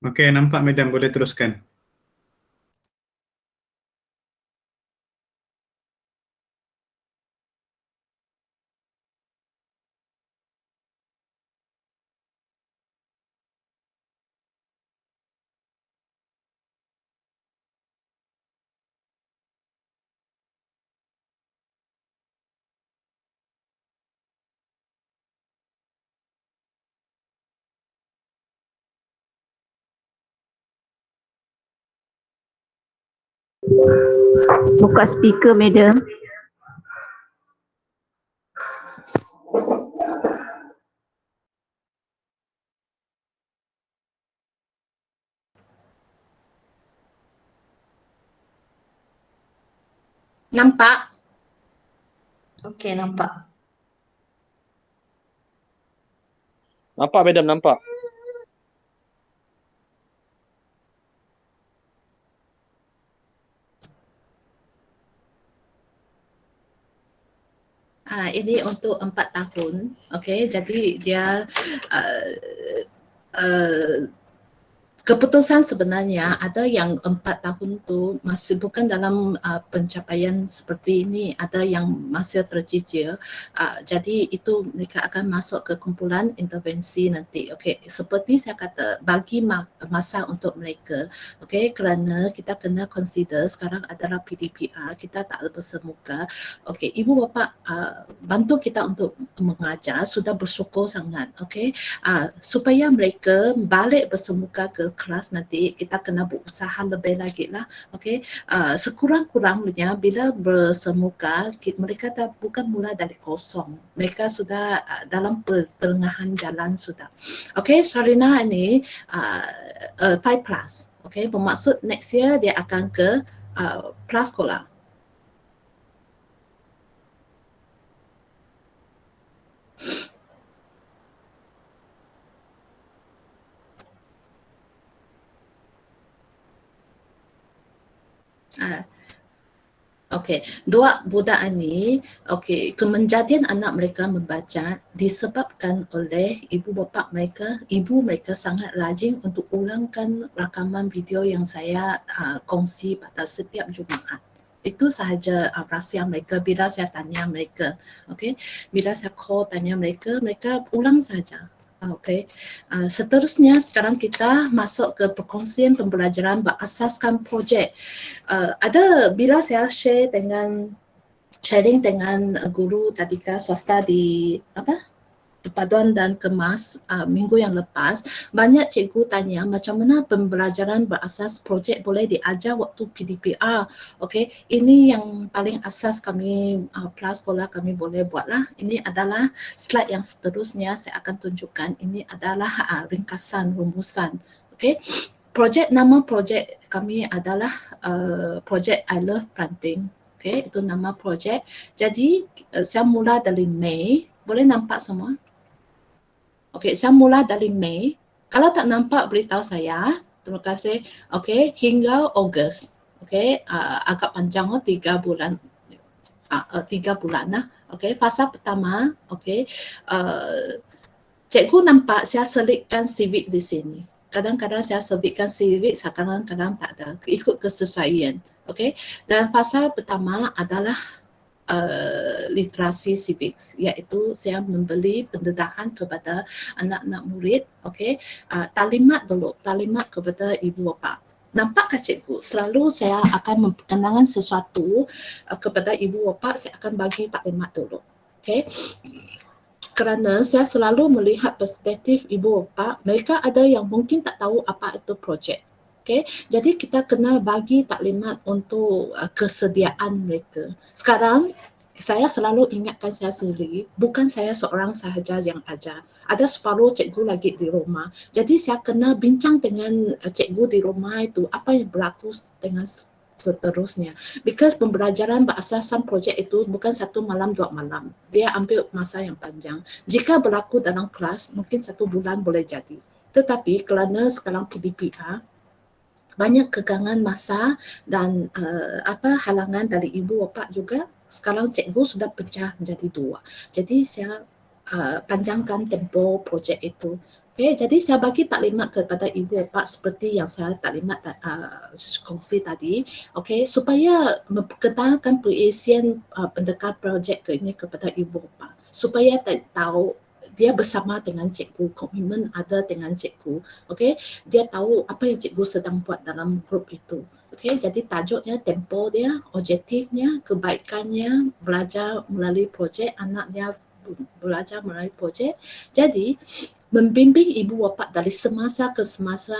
Okey, nampak Madam, boleh teruskan. Buka speaker, madam. Nampak? Okey, nampak. Nampak Madam, nampak. Ini untuk 4 tahun. Okey, jadi dia keputusan sebenarnya ada yang 4 tahun tu masih bukan dalam pencapaian seperti ini, ada yang masih tercicil. Jadi itu mereka akan masuk ke kumpulan intervensi nanti. Okey, seperti saya kata, bagi masa untuk mereka. Okey, kerana kita kena consider sekarang adalah PDPR, kita tak bersemuka. Okey, ibu bapa bantu kita untuk mengajar, sudah bersyukur sangat. Okey, supaya mereka balik bersemuka ke kelas nanti, kita kena berusaha lebih lagi lah. Okey, sekurang-kurangnya bila bersemuka, mereka dah bukan mula dari kosong, mereka sudah dalam pertengahan jalan sudah. Okey, Sharina ini 5+. Okey, bermaksud next year dia akan ke prasekolah. Okey, dua budak ini, okey, kemenjadian anak mereka membaca disebabkan oleh ibu bapa mereka. Ibu mereka sangat rajin untuk ulangkan rakaman video yang saya kongsi pada setiap Jumaat. Itu sahaja rahsia mereka bila saya tanya mereka. Okey, bila saya call tanya mereka, mereka ulang saja. Okey, seterusnya sekarang kita masuk ke perkongsian pembelajaran berasaskan projek. Ada bila saya sharing dengan guru tadika swasta di Paduan dan Kemas minggu yang lepas, banyak cikgu tanya macam mana pembelajaran berasas projek boleh diajar waktu PDPR. Okey, ini yang paling asas kami prasekolah kami boleh buatlah. Ini adalah slide yang seterusnya saya akan tunjukkan. Ini adalah ringkasan rumusan. Okey, nama projek kami adalah projek I Love Planting. Okey, itu nama projek. Jadi saya mula dari Mei. Boleh nampak semua? Okey, saya mula dari Mei. Kalau tak nampak, beritahu saya. Terima kasih. Okey, hingga Ogos. Okey, agak panjang 3 bulan. 3 bulan lah. Okey, fasa pertama. Okey, cikgu nampak saya selitkan civic di sini. Kadang-kadang saya selitkan civic, kadang-kadang tak ada. Ikut kesesuaian. Okey, dan fasa pertama adalah literasi civics, iaitu saya membeli pendedahan kepada anak-anak murid. Okey, talimat dulu, talimat kepada ibu bapa. Nampakkah cikgu, selalu saya akan memperkenalkan sesuatu kepada ibu bapa, saya akan bagi taklimat dulu. Okey, kerana saya selalu melihat perspektif ibu bapa, mereka ada yang mungkin tak tahu apa itu projek. Okay, jadi kita kena bagi taklimat untuk kesediaan mereka. Sekarang saya selalu ingatkan saya sendiri, bukan saya seorang sahaja yang ajar. Ada separuh cikgu lagi di rumah. Jadi saya kena bincang dengan cikgu di rumah itu apa yang berlaku dengan seterusnya. Because pembelajaran berasaskan projek itu bukan 1 malam 2 malam. Dia ambil masa yang panjang. Jika berlaku dalam kelas, mungkin 1 bulan boleh jadi. Tetapi kerana sekarang PDPR, banyak kekangan masa dan halangan dari ibu bapa juga. Sekarang cikgu sudah pecah menjadi 2. Jadi saya panjangkan tempoh projek itu. Okay, jadi saya bagi taklimat kepada ibu bapa seperti yang saya taklimat kongsi tadi, okay, supaya memperkenalkan perisian pendekar projek ini kepada ibu bapa, supaya tahu dia bersama dengan cikgu, komitmen ada dengan cikgu, okay, dia tahu apa yang cikgu sedang buat dalam grup itu. Okay, jadi tajuknya, tempo dia, objektifnya, kebaikannya, belajar melalui projek, anaknya belajar melalui projek. Jadi membimbing ibu bapa dari semasa ke semasa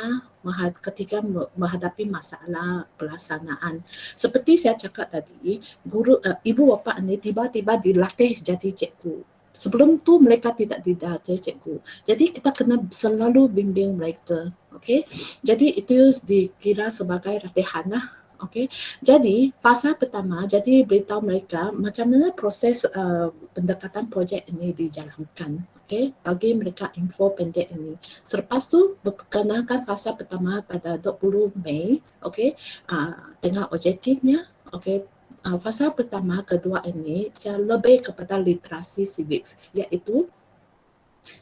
ketika menghadapi masalah pelaksanaan. Seperti saya cakap tadi, ibu bapa ini tiba-tiba dilatih jadi cikgu. Sebelum tu mereka tidak dilatih cikgu. Jadi kita kena selalu bimbing mereka. Okay? Jadi itu dikira sebagai latihan lah. Okay. Jadi fasa pertama, jadi beritahu mereka macam mana proses pendekatan projek ini dijalankan. Okay. Bagi mereka info pendek ini. Selepas tu perkenalkan fasa pertama pada 20 Mei. Okay. Tengah objektifnya. Okay. Fasa pertama, kedua ini saya lebih kepada literasi civics, iaitu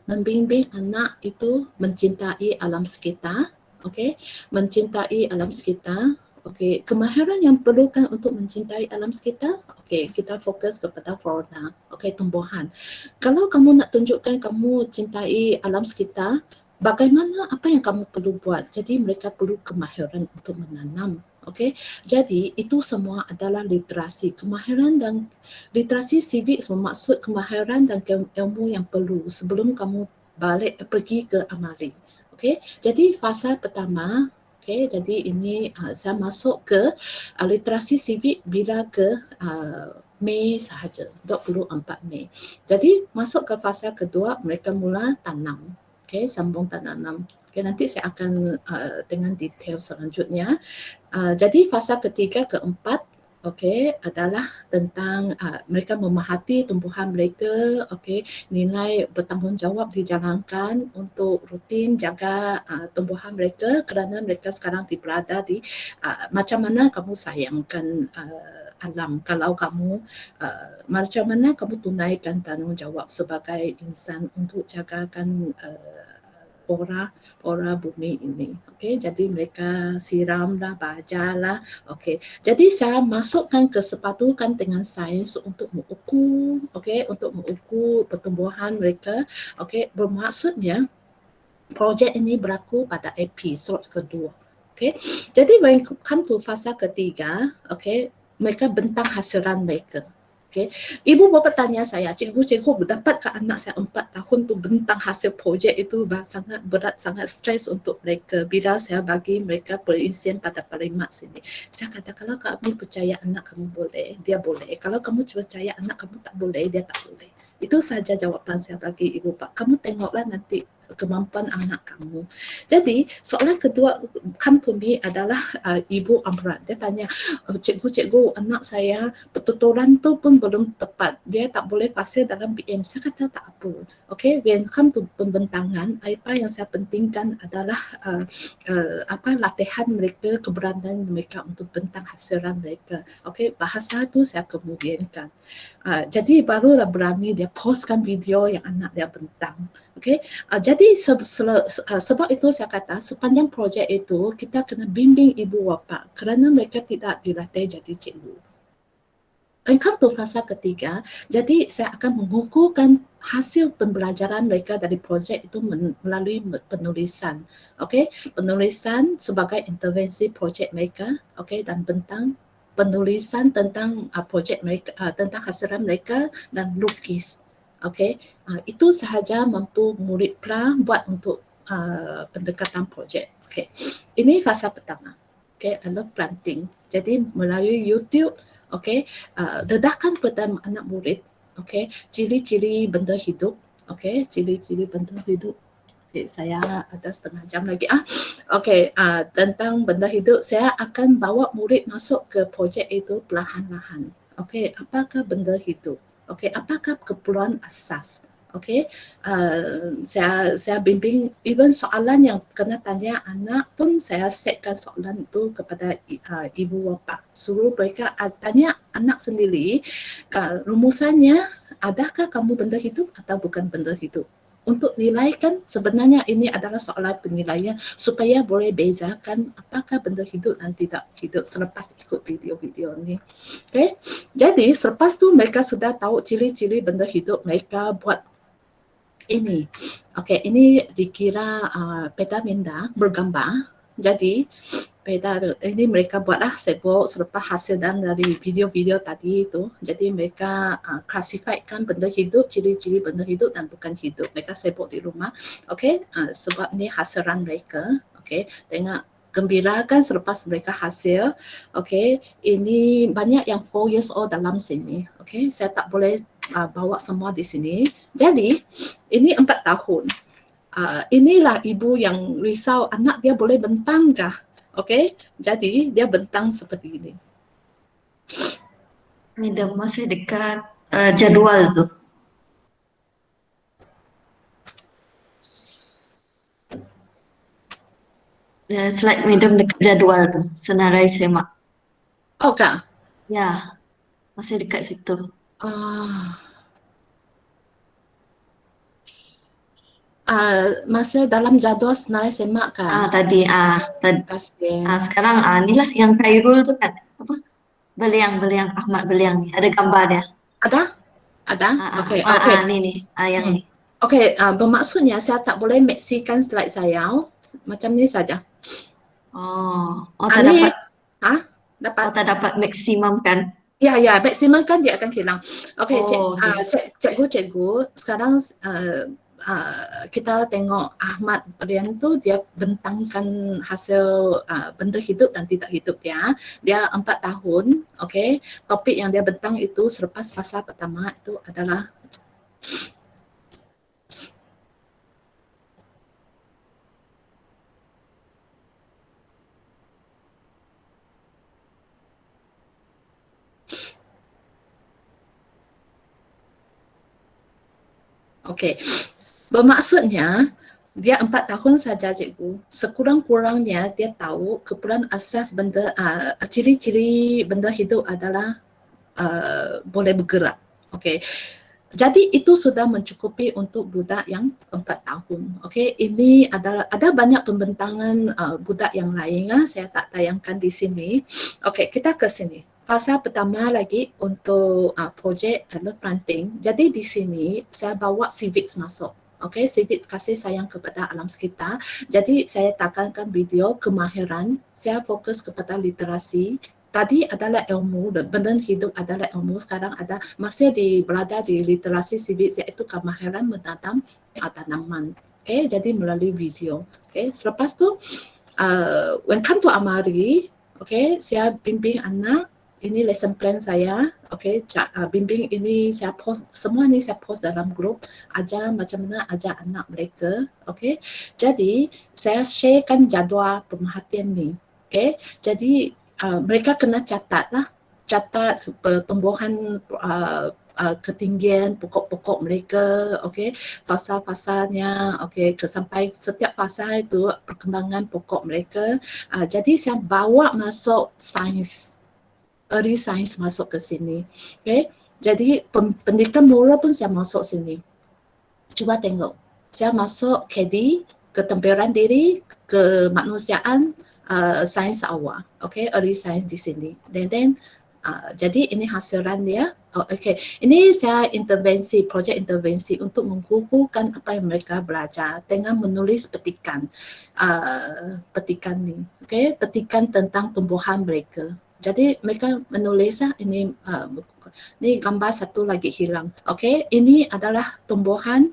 membimbing anak itu mencintai alam sekitar. Okay. Mencintai alam sekitar. Okey, kemahiran yang perlukan untuk mencintai alam sekitar, okey, kita fokus kepada fauna, okey, tumbuhan. Kalau kamu nak tunjukkan kamu cintai alam sekitar, bagaimana, apa yang kamu perlu buat? Jadi mereka perlu kemahiran untuk menanam, okey. Jadi itu semua adalah literasi, kemahiran dan literasi civic bermaksud kemahiran dan ilmu yang perlu sebelum kamu balik pergi ke amali. Okey, jadi fasa pertama. Okay, jadi ini saya masuk ke literasi civic bila ke Mei sahaja, 24 Mei. Jadi masuk ke fasa kedua, mereka mula tanam. Okay, sambung tanam. Okay, nanti saya akan dengan detail selanjutnya. Jadi fasa ketiga, keempat, okay, adalah tentang mereka memahati tumbuhan mereka, okay, nilai bertanggungjawab dijalankan untuk rutin jaga tumbuhan mereka kerana mereka sekarang berada di macam mana kamu sayangkan alam, kalau kamu macam mana kamu tunaikan tanggungjawab sebagai insan untuk jagakan flora bumi ini. Okey, jadi mereka siramlah, bajalah. Okey. Jadi saya masukkan kesepatukan dengan sains untuk mengukur, okey, untuk mengukur pertumbuhan mereka. Okey, bermaksudnya projek ini berlaku pada episod kedua. Okey. Jadi when come to fasa ketiga, okey, mereka bentang hasilan mereka. Okay. Ibu bapa tanya saya, cikgu dapatkah anak saya 4 tahun tu bentang hasil projek itu sangat berat, sangat stres untuk mereka. Bila saya bagi mereka perincian pada kalimat sini, saya kata kalau kamu percaya anak kamu boleh, dia boleh. Kalau kamu percaya anak kamu tak boleh, dia tak boleh. Itu saja jawapan saya bagi ibu bapa. Kamu tengoklah nanti kemampuan anak kamu. Jadi soalan kedua come to me adalah ibu Amran. Dia tanya, cikgu, anak saya pertuturan tu pun belum tepat. Dia tak boleh pasir dalam BM. Saya kata tak apa. Okay, when come to pembentangan, apa yang saya pentingkan adalah latihan mereka, keberanian mereka untuk bentang hasilan mereka. Okay, bahasa tu saya kemudiankan. Jadi barulah berani dia postkan video yang anak dia bentang. Okay, jadi sebab itu saya kata sepanjang projek itu kita kena bimbing ibu bapa kerana mereka tidak dilatih jadi cikgu. And come to fasa ketiga, jadi saya akan mengukurkan hasil pembelajaran mereka dari projek itu melalui penulisan. Okay, penulisan sebagai intervensi projek mereka, okay, dan bentang penulisan tentang projek mereka, tentang hasilan mereka dan lukis. Okay, itu sahaja mampu murid pra buat untuk pendekatan projek. Okay, ini fasa pertama. Okay, adalah planting. Jadi melalui YouTube, okay, dedahkan kepada anak murid, okay, ciri-ciri benda hidup. Okay, ciri-ciri benda hidup. Okay, saya ada setengah jam lagi. Okay, tentang benda hidup, saya akan bawa murid masuk ke projek itu perlahan-lahan. Okay, apakah benda hidup? Okay, apakah keperluan asas? Okay, saya bimbing even soalan yang kena tanya anak pun saya setkan soalan itu kepada ibu bapa. Suruh mereka tanya anak sendiri, rumusannya adakah kamu benda hidup atau bukan benda hidup? untuk nilai kan sebenarnya ini adalah soalan penilaian supaya boleh bezakan apakah benda hidup dan tidak hidup selepas ikut video-video ni. Okay, jadi selepas tu mereka sudah tahu ciri-ciri benda hidup, mereka buat ini. Okay, ini dikira peta minda bergambar. Jadi peta ini mereka buatlah sebut selepas hasil dan dari video-video tadi itu. Jadi mereka classifykan benda hidup, ciri-ciri benda hidup dan bukan hidup. Mereka sebut di rumah. Okay, sebab ni hasilan mereka. Okay, tengok gembira kan selepas mereka hasil. Okay, ini banyak yang 4 years old dalam sini. Okay, saya tak boleh bawa semua di sini. Jadi ini 4 tahun. Inilah ibu yang risau anak dia boleh bentang kah? Okay, jadi dia bentang seperti ini. Madam, masih dekat jadual tu. Slide Madam dekat jadual tu, senarai semak. Oh kah? Ya, masih dekat situ. Masa dalam jadual senarai semak kan? Tadi. Sekarang inilah yang Khairul tu kan, apa? Beliang Ahmad Beliang ni, ada gambar dia. Ada? Okey. Ni yang ni. Okey, bermaksudnya saya tak boleh maksikan slide saya. Macam ni saja. Tak dapat. Dapat. Tak dapat maksimum kan? Ya, maksimum kan dia akan hilang. Okey, cikgu, sekarang kita tengok Ahmad Belian tu dia bentangkan hasil benda hidup dan tidak hidup dia. Dia 4 tahun, okey. Topik yang dia bentang itu selepas fasa pertama itu adalah okey. Bermaksudnya dia 4 tahun saja cikgu. Sekurang-kurangnya dia tahu keperluan asas benda ciri-ciri benda hidup adalah boleh bergerak. Okey. Jadi itu sudah mencukupi untuk budak yang 4 tahun. Okey, ini adalah ada banyak pembentangan budak yang lain saya tak tayangkan di sini. Okey, kita ke sini. Fasa pertama lagi untuk projek adalah planting. Jadi di sini saya bawa civics masuk. Okey, civics kasih sayang kepada alam sekitar. Jadi saya tekankan video kemahiran. Saya fokus kepada literasi. Tadi adalah ilmu, benda hidup adalah ilmu. Sekarang masih berada di literasi civics iaitu kemahiran menanam tanaman. Okey, jadi melalui video. Okey, selepas tu when come to Amari, okey, saya bimbing anak. Ini lesson plan saya. Okey, bimbing ini saya post, semua ni saya post dalam grup. Ajar macam mana ajar anak mereka. Okey, jadi saya sharekan jadual pemerhatian ni. Okey, jadi mereka kena catat pertumbuhan ketinggian pokok-pokok mereka, okey, fasa-fasanya, okey, sampai setiap fasa itu perkembangan pokok mereka. Jadi saya bawa masuk sains, early science masuk ke sini. Okey, jadi pendidikan moral pun saya masuk sini. Cuba tengok, saya masuk KD, ketemperan diri, kemanusiaan, sains awal, okay, early science di sini. Then jadi ini hasilan dia. Okay, ini saya projek intervensi untuk menggugurkan apa yang mereka belajar dengan menulis petikan, petikan ni, okay, petikan tentang tumbuhan mereka. Jadi mereka menulis ini gambar satu lagi hilang. Okay, ini adalah tumbuhan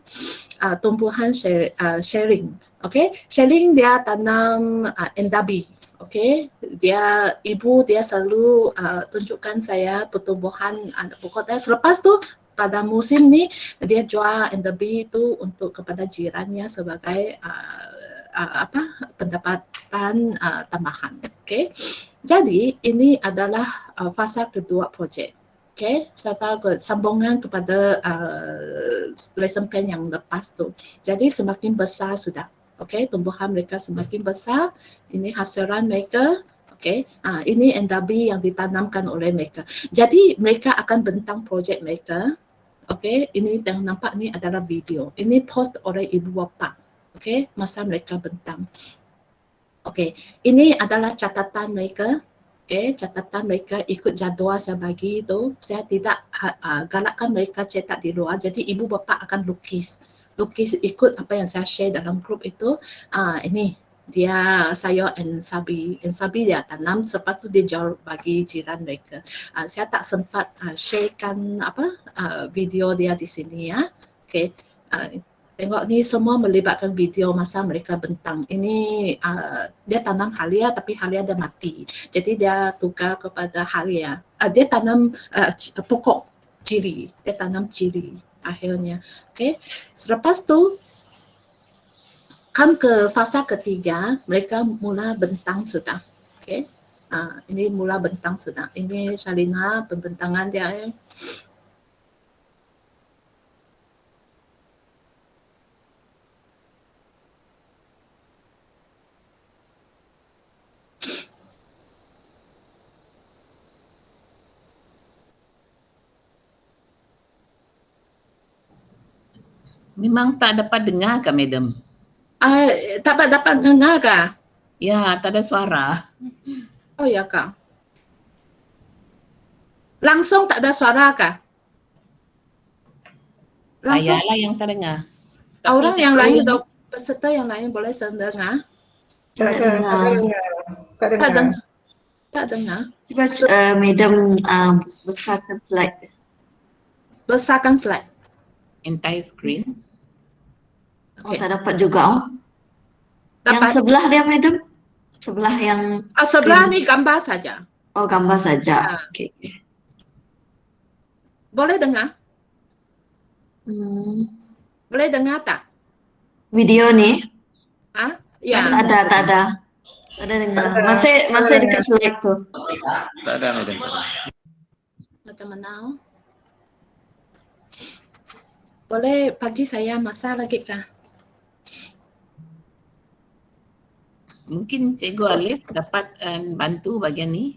sharing. Okay, sharing dia tanam endabi. Okay, ibu dia selalu tunjukkan saya pertumbuhan pokok dia. Selepas tu pada musim ni dia jual endabi itu untuk kepada jirannya sebagai pendapatan tambahan. Okay, jadi ini adalah fasa kedua projek. Okay, sambungan kepada lesson plan yang lepas tu. Jadi semakin besar sudah. Okay, tumbuhan mereka semakin besar. Ini hasilan mereka. Okay, ini endabi yang ditanamkan oleh mereka. Jadi mereka akan bentang projek mereka. Okey, ini yang nampak ni adalah video. Ini post oleh ibu bapa. Okey, masa mereka bentang. Okey, ini adalah catatan mereka. Okey, catatan mereka ikut jadual saya bagi tu. Saya tidak galakkan mereka cetak di luar. Jadi ibu bapa akan lukis ikut apa yang saya share dalam grup itu. Ini dia saya and Sabi dia tanam, selepas tu dia jual bagi jiran mereka. Saya tak sempat sharekan video dia di sini ya. Okey. Tengok ni semua melibatkan video masa mereka bentang. Ini dia tanam halia tapi halia dia mati. Jadi dia tukar kepada halia. Dia tanam pokok ciri. Dia tanam ciri akhirnya. Okey. Selepas tu come ke fasa ketiga, mereka mula bentang sudah. Okey. Ini mula bentang sudah. Ini Shalina pembentangan dia. Memang tak dapat dengar ke, Madam? Tak dapat dengar ke? Ya, tak ada suara. Oh ya kak. Langsung tak ada suara kak? Saya lah yang terdengar. Orang yang lain, peserta yang lain boleh dengar? Tak dengar. Tak dengar. Cuba Madam besarkan slide. Besarkan slide. Entire screen. Oh, tak dapat juga. Dapat. Yang sebelah dia, Madam? Sebelah yang... sebelah ni gambar saja. Oh, gambar saja. Okey. Boleh dengar? Boleh dengar tak? Video ni? Ya. Tak ada. Tak ada dengar. Masih dekat slide tu. Tak ada, Madam. Macam mana? Boleh bagi saya masa lagi kah? Mungkin Cikgu Alif dapat bantu bagian ni.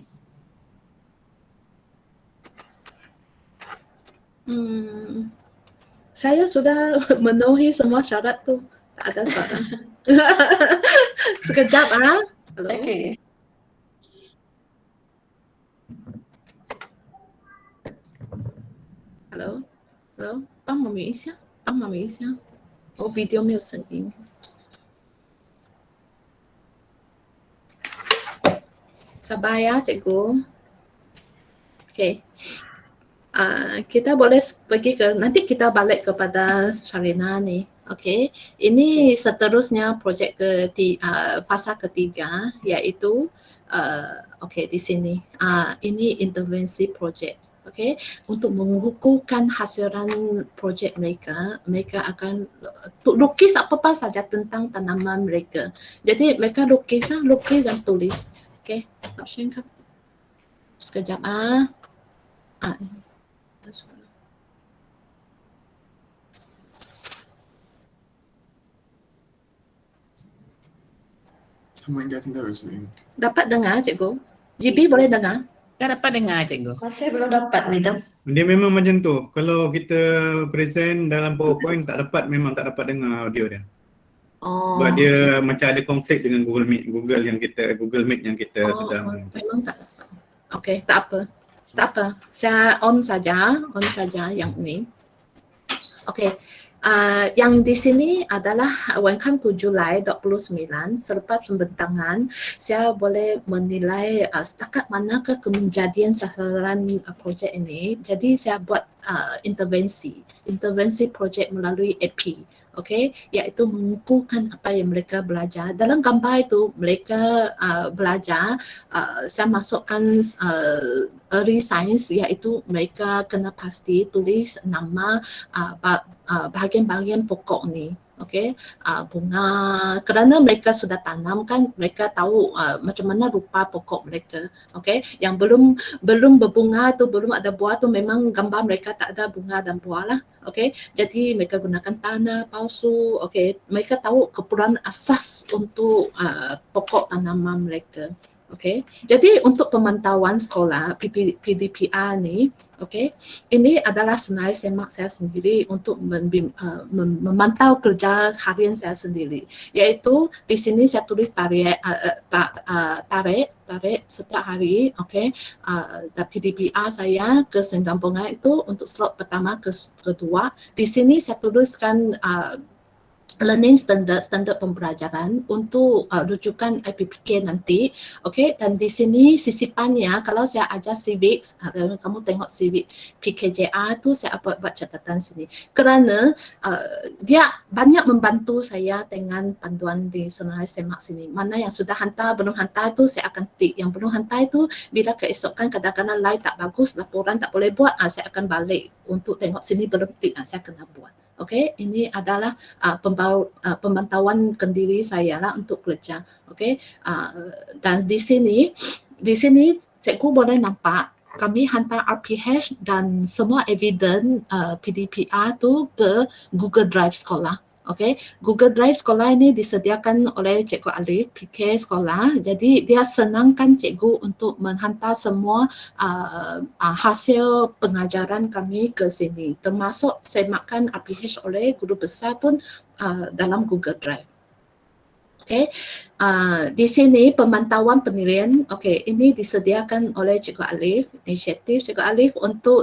Saya sudah memenuhi semua syarat tu. Tak ada suara. Sekejap Halo. Okey. Hello， 帮我们一下，我 video 没有声音。Sabar ya cikgu. Okey. Kita boleh pergi nanti kita balik kepada Shalina ni. Okey. Ini seterusnya projek fasa ketiga iaitu okey di sini. Ini intervensi projek. Okey, untuk mengukuhkan hasilan projek mereka akan lukis apa-apa saja tentang tanaman mereka. Jadi mereka lukis dan tulis. Okey, nak share kan? Sekejap Dapat dengar cikgu? GB boleh dengar? Tak dapat dengar cikgu. Masih belum dapat, Madam. Dia memang macam tu. Kalau kita present dalam PowerPoint memang tak dapat dengar audio dia. Oh. Sebab dia macam ada konflik dengan Google Meet yang kita sudah. Memang tak dapat. Okey, tak apa. Saya on saja yang ini. Okey. Yang di sini adalah welcome to Julai 29. Selepas pembentangan, saya boleh menilai setakat manakah kejadian sasaran projek ini. Jadi saya buat intervensi projek melalui AP. Okey, iaitu mengukuhkan apa yang mereka belajar. Dalam gambar itu mereka belajar, saya masukkan early science, iaitu mereka kena pasti tulis nama bahagian-bahagian pokok ni. Okey, bunga, kerana mereka sudah tanam kan, mereka tahu macam mana rupa pokok mereka. Okey, yang belum berbunga tu, belum ada buah tu, memang gambar mereka tak ada bunga dan buah lah. Okey, jadi mereka gunakan tanah palsu. Okey, mereka tahu keperluan asas untuk pokok tanaman mereka. Okey, jadi untuk pemantauan sekolah PDPR ni, okey, ini adalah senarai semak saya sendiri untuk memantau kerja harian saya sendiri. Iaitu di sini saya tulis tarikh setiap hari, okey, PDPR saya ke Sendang Pengai itu untuk slot pertama ke kedua. Di sini saya tuliskan learning standard pembelajaran untuk rujukan IPPK nanti, okey, dan di sini sisipannya kalau saya ajar civics, kamu tengok civic PKJR tu saya buat catatan sini kerana dia banyak membantu saya dengan panduan di senarai semak sini. Mana yang sudah hantar, belum hantar tu saya akan tik, yang belum hantar itu bila keesokan kadang-kadang live tak bagus, laporan tak boleh buat, saya akan balik untuk tengok sini belum tik, saya kena buat. Okey, ini adalah pemantauan kendiri saya lah untuk kerja. Okey, dan di sini cikgu boleh nampak kami hantar RPH dan semua evidence PDPR tu ke Google Drive sekolah. Okey, Google Drive sekolah ini disediakan oleh Cikgu Alif, PK sekolah. Jadi dia senangkan cikgu untuk menghantar semua hasil pengajaran kami ke sini. Termasuk semakan RPH oleh guru besar pun dalam Google Drive. Okey, di sini pemantauan penilaian, okey, ini disediakan oleh Cikgu Alif, inisiatif Cikgu Alif untuk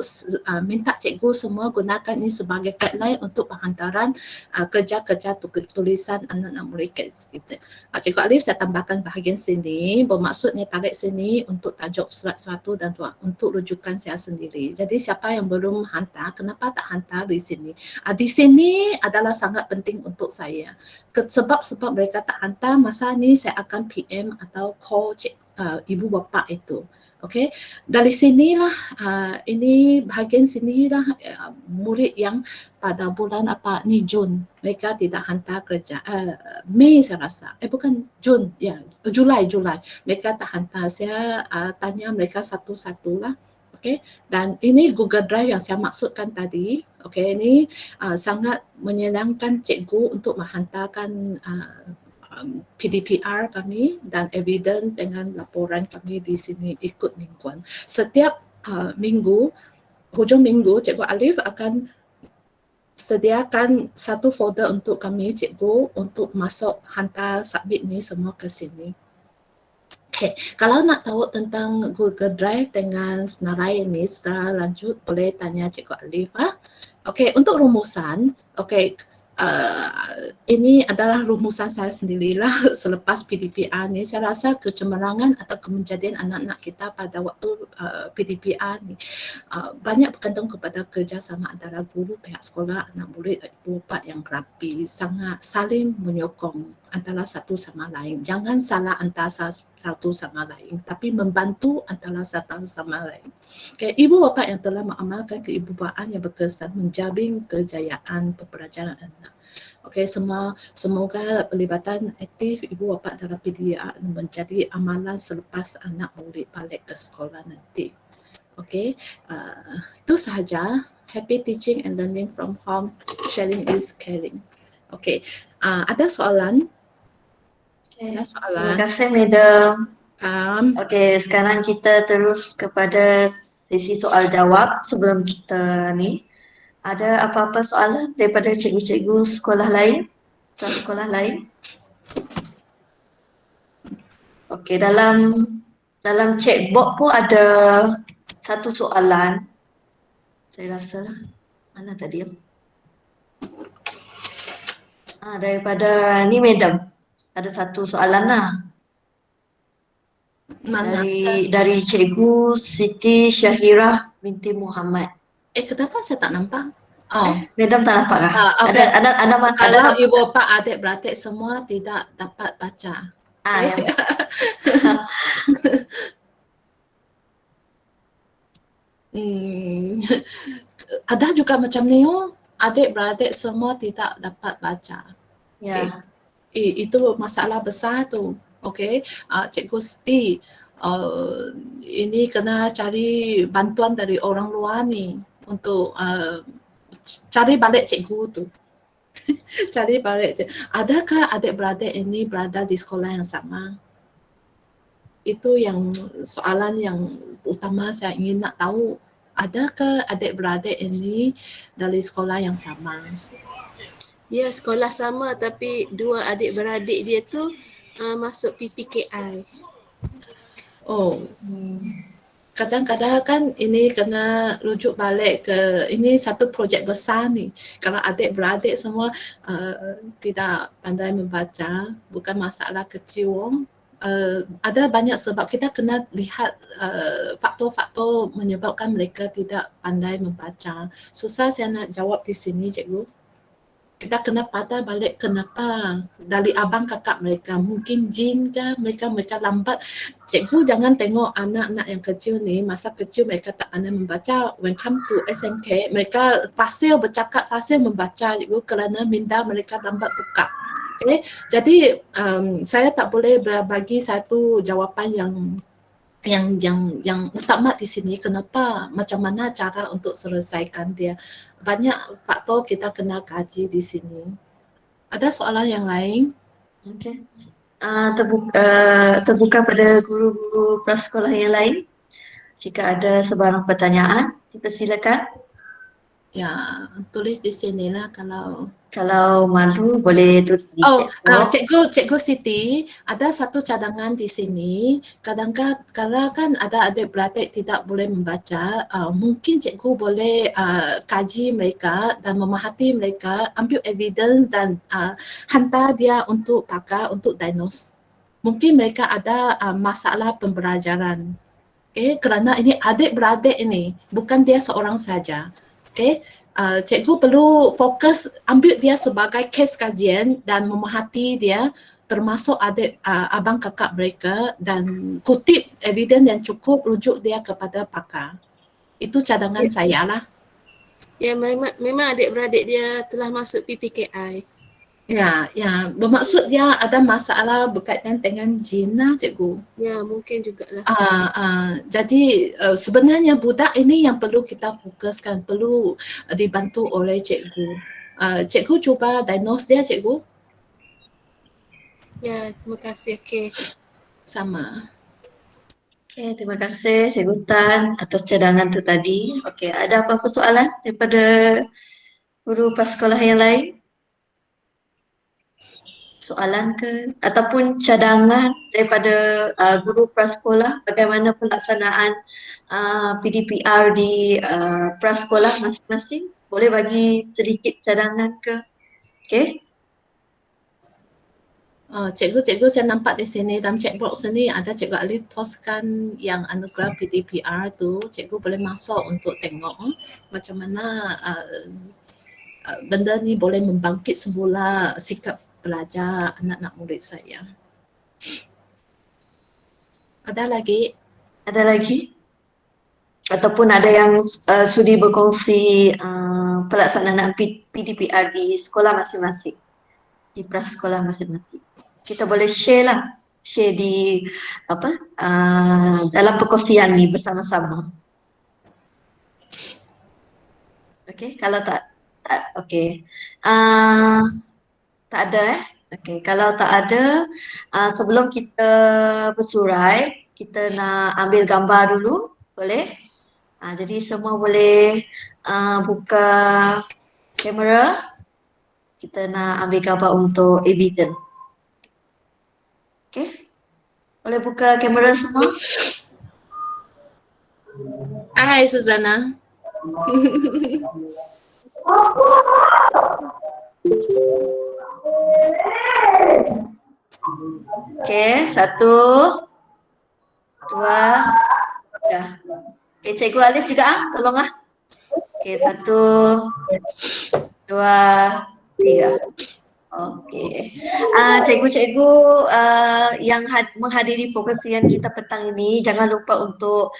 minta cikgu semua gunakan ini sebagai guideline untuk penghantaran kerja-kerja tulisan anak-anak murid kita. Cikgu Alif saya tambahkan bahagian sini, bermaksudnya tarik sini untuk tajuk surat 1 dan 2 untuk rujukan saya sendiri. Jadi siapa yang belum hantar, kenapa tak hantar di sini? Di sini adalah sangat penting untuk saya. Sebab mereka tak hantar, masa ni saya akan PM atau call ibu bapa itu. Okey, dari sinilah ini bahagian sinilah murid yang pada bulan Jun mereka tidak hantar kerja, Mei saya rasa, bukan Jun, ya Julai mereka tak hantar. Saya tanya mereka satu-satu lah. Okey, dan ini Google Drive yang saya maksudkan tadi. Okey, ini sangat menyenangkan cikgu untuk menghantarkan PDPR kami dan evidence dengan laporan kami di sini ikut mingguan. Setiap minggu, hujung minggu, Cikgu Alif akan sediakan satu folder untuk kami cikgu untuk masuk hantar submit ni semua ke sini. Okay. Kalau nak tahu tentang Google Drive dengan senarai ini secara lanjut boleh tanya Cikgu Alif. Okey, untuk rumusan, okey, ini adalah rumusan saya sendirilah selepas PDPR ni. Saya rasa kecemerlangan atau kejadian anak-anak kita pada waktu PDPR ni banyak bergantung kepada kerjasama antara guru, pihak sekolah, anak murid, ibu bapa yang rapi, sangat saling menyokong antara satu sama lain. Jangan salah antara satu sama lain, tapi membantu antara satu sama lain. Okay, ibu bapa yang telah mengamalkan keibubaan yang berkesan menjamin kejayaan pembelajaran anak. Okey, semoga pelibatan aktif ibu bapa dalam PDPR menjadi amalan selepas anak murid balik ke sekolah nanti. Okey, itu sahaja. Happy teaching and learning from home. Sharing is caring. Okey, ada soalan? Ada soalan? Terima kasih, Madam. Okey, sekarang kita terus kepada sesi soal jawab. Sebelum kita ni, ada apa-apa soalan daripada cikgu-cikgu sekolah lain? Sekolah lain? Okey, dalam chat box pun ada satu soalan. Saya rasa lah. Mana tadi? Daripada ni Madam. Ada satu soalan lah. Mana? Dari Cikgu Siti Syahirah binti Muhammad. Kenapa saya tak nampak? Madam tak nampak kah? Okay. Ada kalau ibu bapa adik-beradik semua tidak dapat baca. Ya. Ada juga macam ni, adik-beradik semua tidak dapat baca. Ya. Itu masalah besar tu. Okey, Cikgu Siti, ini kena cari bantuan dari orang luar ni untuk cari balik cikgu tu. Cari balik. Adakah adik-beradik ini berada di sekolah yang sama? Itu yang soalan yang utama saya ingin nak tahu, adakah adik-beradik ini dari sekolah yang sama? Ya, sekolah sama tapi dua adik-beradik dia tu masuk PPKI. Oh, kadang-kadang kan ini kena rujuk balik ke ini satu projek besar ni. Kalau adik-beradik semua tidak pandai membaca, bukan masalah kecil. Ada banyak sebab, kita kena lihat faktor-faktor menyebabkan mereka tidak pandai membaca. Susah saya nak jawab di sini, cikgu. Kita kena patah balik kenapa dari abang kakak mereka, mungkin jin ke, mereka lambat. Cikgu jangan tengok anak-anak yang kecil ni, masa kecil mereka tak pandai membaca, when come to SMK mereka fasil bercakap, fasil membaca, cikgu, kerana minda mereka lambat buka. Okay? Jadi saya tak boleh bagi satu jawapan yang utama di sini, kenapa, macam mana cara untuk selesaikan dia. Banyak faktor kita kena kaji di sini. Ada soalan yang lain? Okey. Terbuka pada guru-guru prasekolah yang lain. Jika ada sebarang pertanyaan, dipersilakan. Ya, tulis di sinilah kalau malu boleh tulis di Cikgu Siti, ada satu cadangan di sini. Kadang-kadang kan ada adik-beradik tidak boleh membaca, mungkin cikgu boleh kaji mereka dan memahati mereka, ambil evidence dan hantar dia untuk pakar, untuk diagnose. Mungkin mereka ada masalah pembelajaran. Okay? Kerana ini adik-beradik ini, bukan dia seorang saja. Okay? Cikgu perlu fokus ambil dia sebagai kes kajian dan memahati dia, termasuk adik abang kakak mereka, dan kutip evidence yang cukup, rujuk dia kepada pakar. Itu cadangan saya lah. Ya, memang adik-beradik dia telah masuk PPKI. Ya, bermaksud dia ada masalah berkaitan dengan jin lah, cikgu. Ya, mungkin jugalah. Jadi sebenarnya budak ini yang perlu kita fokuskan, perlu dibantu oleh cikgu. Cikgu cuba diagnose dia, cikgu. Ya, terima kasih. Okey. Sama. Okey, terima kasih Cikgu Tan atas cadangan tu tadi. Okey, ada apa-apa soalan daripada guru prasekolah yang lain? Soalan ke ataupun cadangan daripada guru prasekolah bagaimana pelaksanaan PDPR di prasekolah masing-masing? Boleh bagi sedikit cadangan ke? Okey. Cikgu saya nampak di sini dalam chat box sini ada Cikgu Alif postkan yang anugerah PDPR tu. Cikgu boleh masuk untuk tengok macam mana benda ni boleh membangkit semula sikap belajar anak-anak murid saya. Ada lagi? Ada lagi? Ataupun ada yang sudi berkongsi pelaksanaan PDPR di sekolah masing-masing, di prasekolah masing-masing. Kita boleh share lah, share di dalam perkongsian ni bersama-sama. Okey, kalau tak okey. Tak ada Okey, kalau tak ada, sebelum kita bersurai, kita nak ambil gambar dulu, boleh? Jadi semua boleh buka kamera. Kita nak ambil gambar untuk evidence. Okey? Boleh buka kamera semua? Hai Suzana. Okey, 1, 2, 3. Okey, Cikgu Alif juga tolong Okey, 1, 2, 3. Okey. Cikgu-cikgu yang menghadiri perkongsian kita petang ini, jangan lupa untuk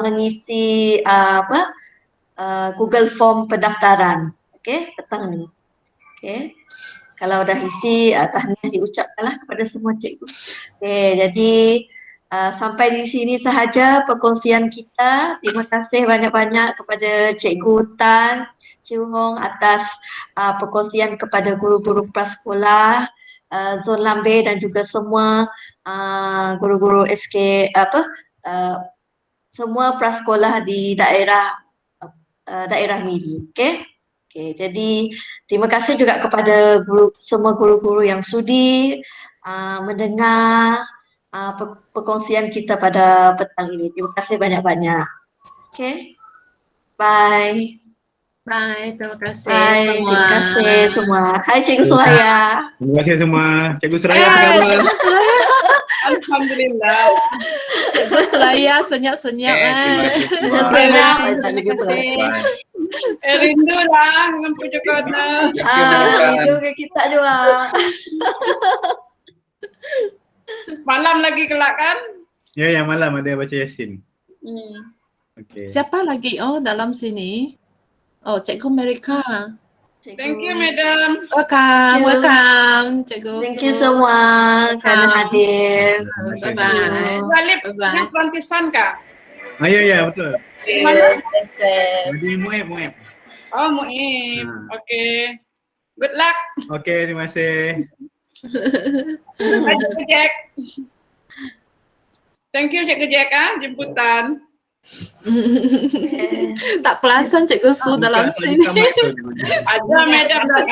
mengisi Google Form pendaftaran. Okey, petang ni. Okey. Kalau dah isi, tahniah diucapkanlah kepada semua cikgu. Okey, jadi sampai di sini sahaja perkongsian kita. Terima kasih banyak-banyak kepada Cikgu Tan, Chiu Hong atas perkongsian kepada guru-guru prasekolah Zon Lambe dan juga semua guru-guru SK semua prasekolah di daerah Miri. Okey. Jadi terima kasih juga kepada semua guru-guru yang sudi mendengar perkongsian kita pada petang ini. Terima kasih banyak-banyak. Okey. Bye. Bye, terima kasih Bye. semua. Terima kasih semua. Hai Cikgu Suraya. Terima kasih semua. Cikgu Suraya apa khabar? Cikgu Suraya. Alhamdulillah. Cikgu Suraya senyap-senyap. Terima kasih semua. Cikgu Suraya. Rindu lah dengan pujuk kona. Rindu ke kita juga. Malam lagi kelak kan? Ya, malam ada baca Yasin. Okay. Siapa lagi? Oh, dalam sini. Oh, Cikgu Merika. Thank you, Madam. Welcome, Cikgu. Thank you semua kerana hadir. Bye-bye. Walip, Plantisan kah? Ya, betul. Mana? Di Muib. Oh, Muib. Okay. Good luck. Okay, terima kasih. Hai, Cikgu Jack. Thank you, Cikgu Jack jemputan. Tak perasan Cikgu Su dalam sini. Ada Madam dah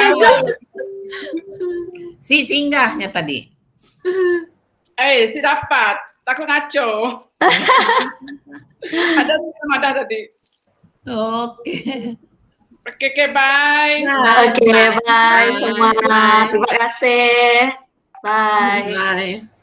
Si singgahnya tadi. si dapat. Takut ngaco. Ada tadi. Okay, bye. Okay, bye semua. Terima kasih. Bye. Bye.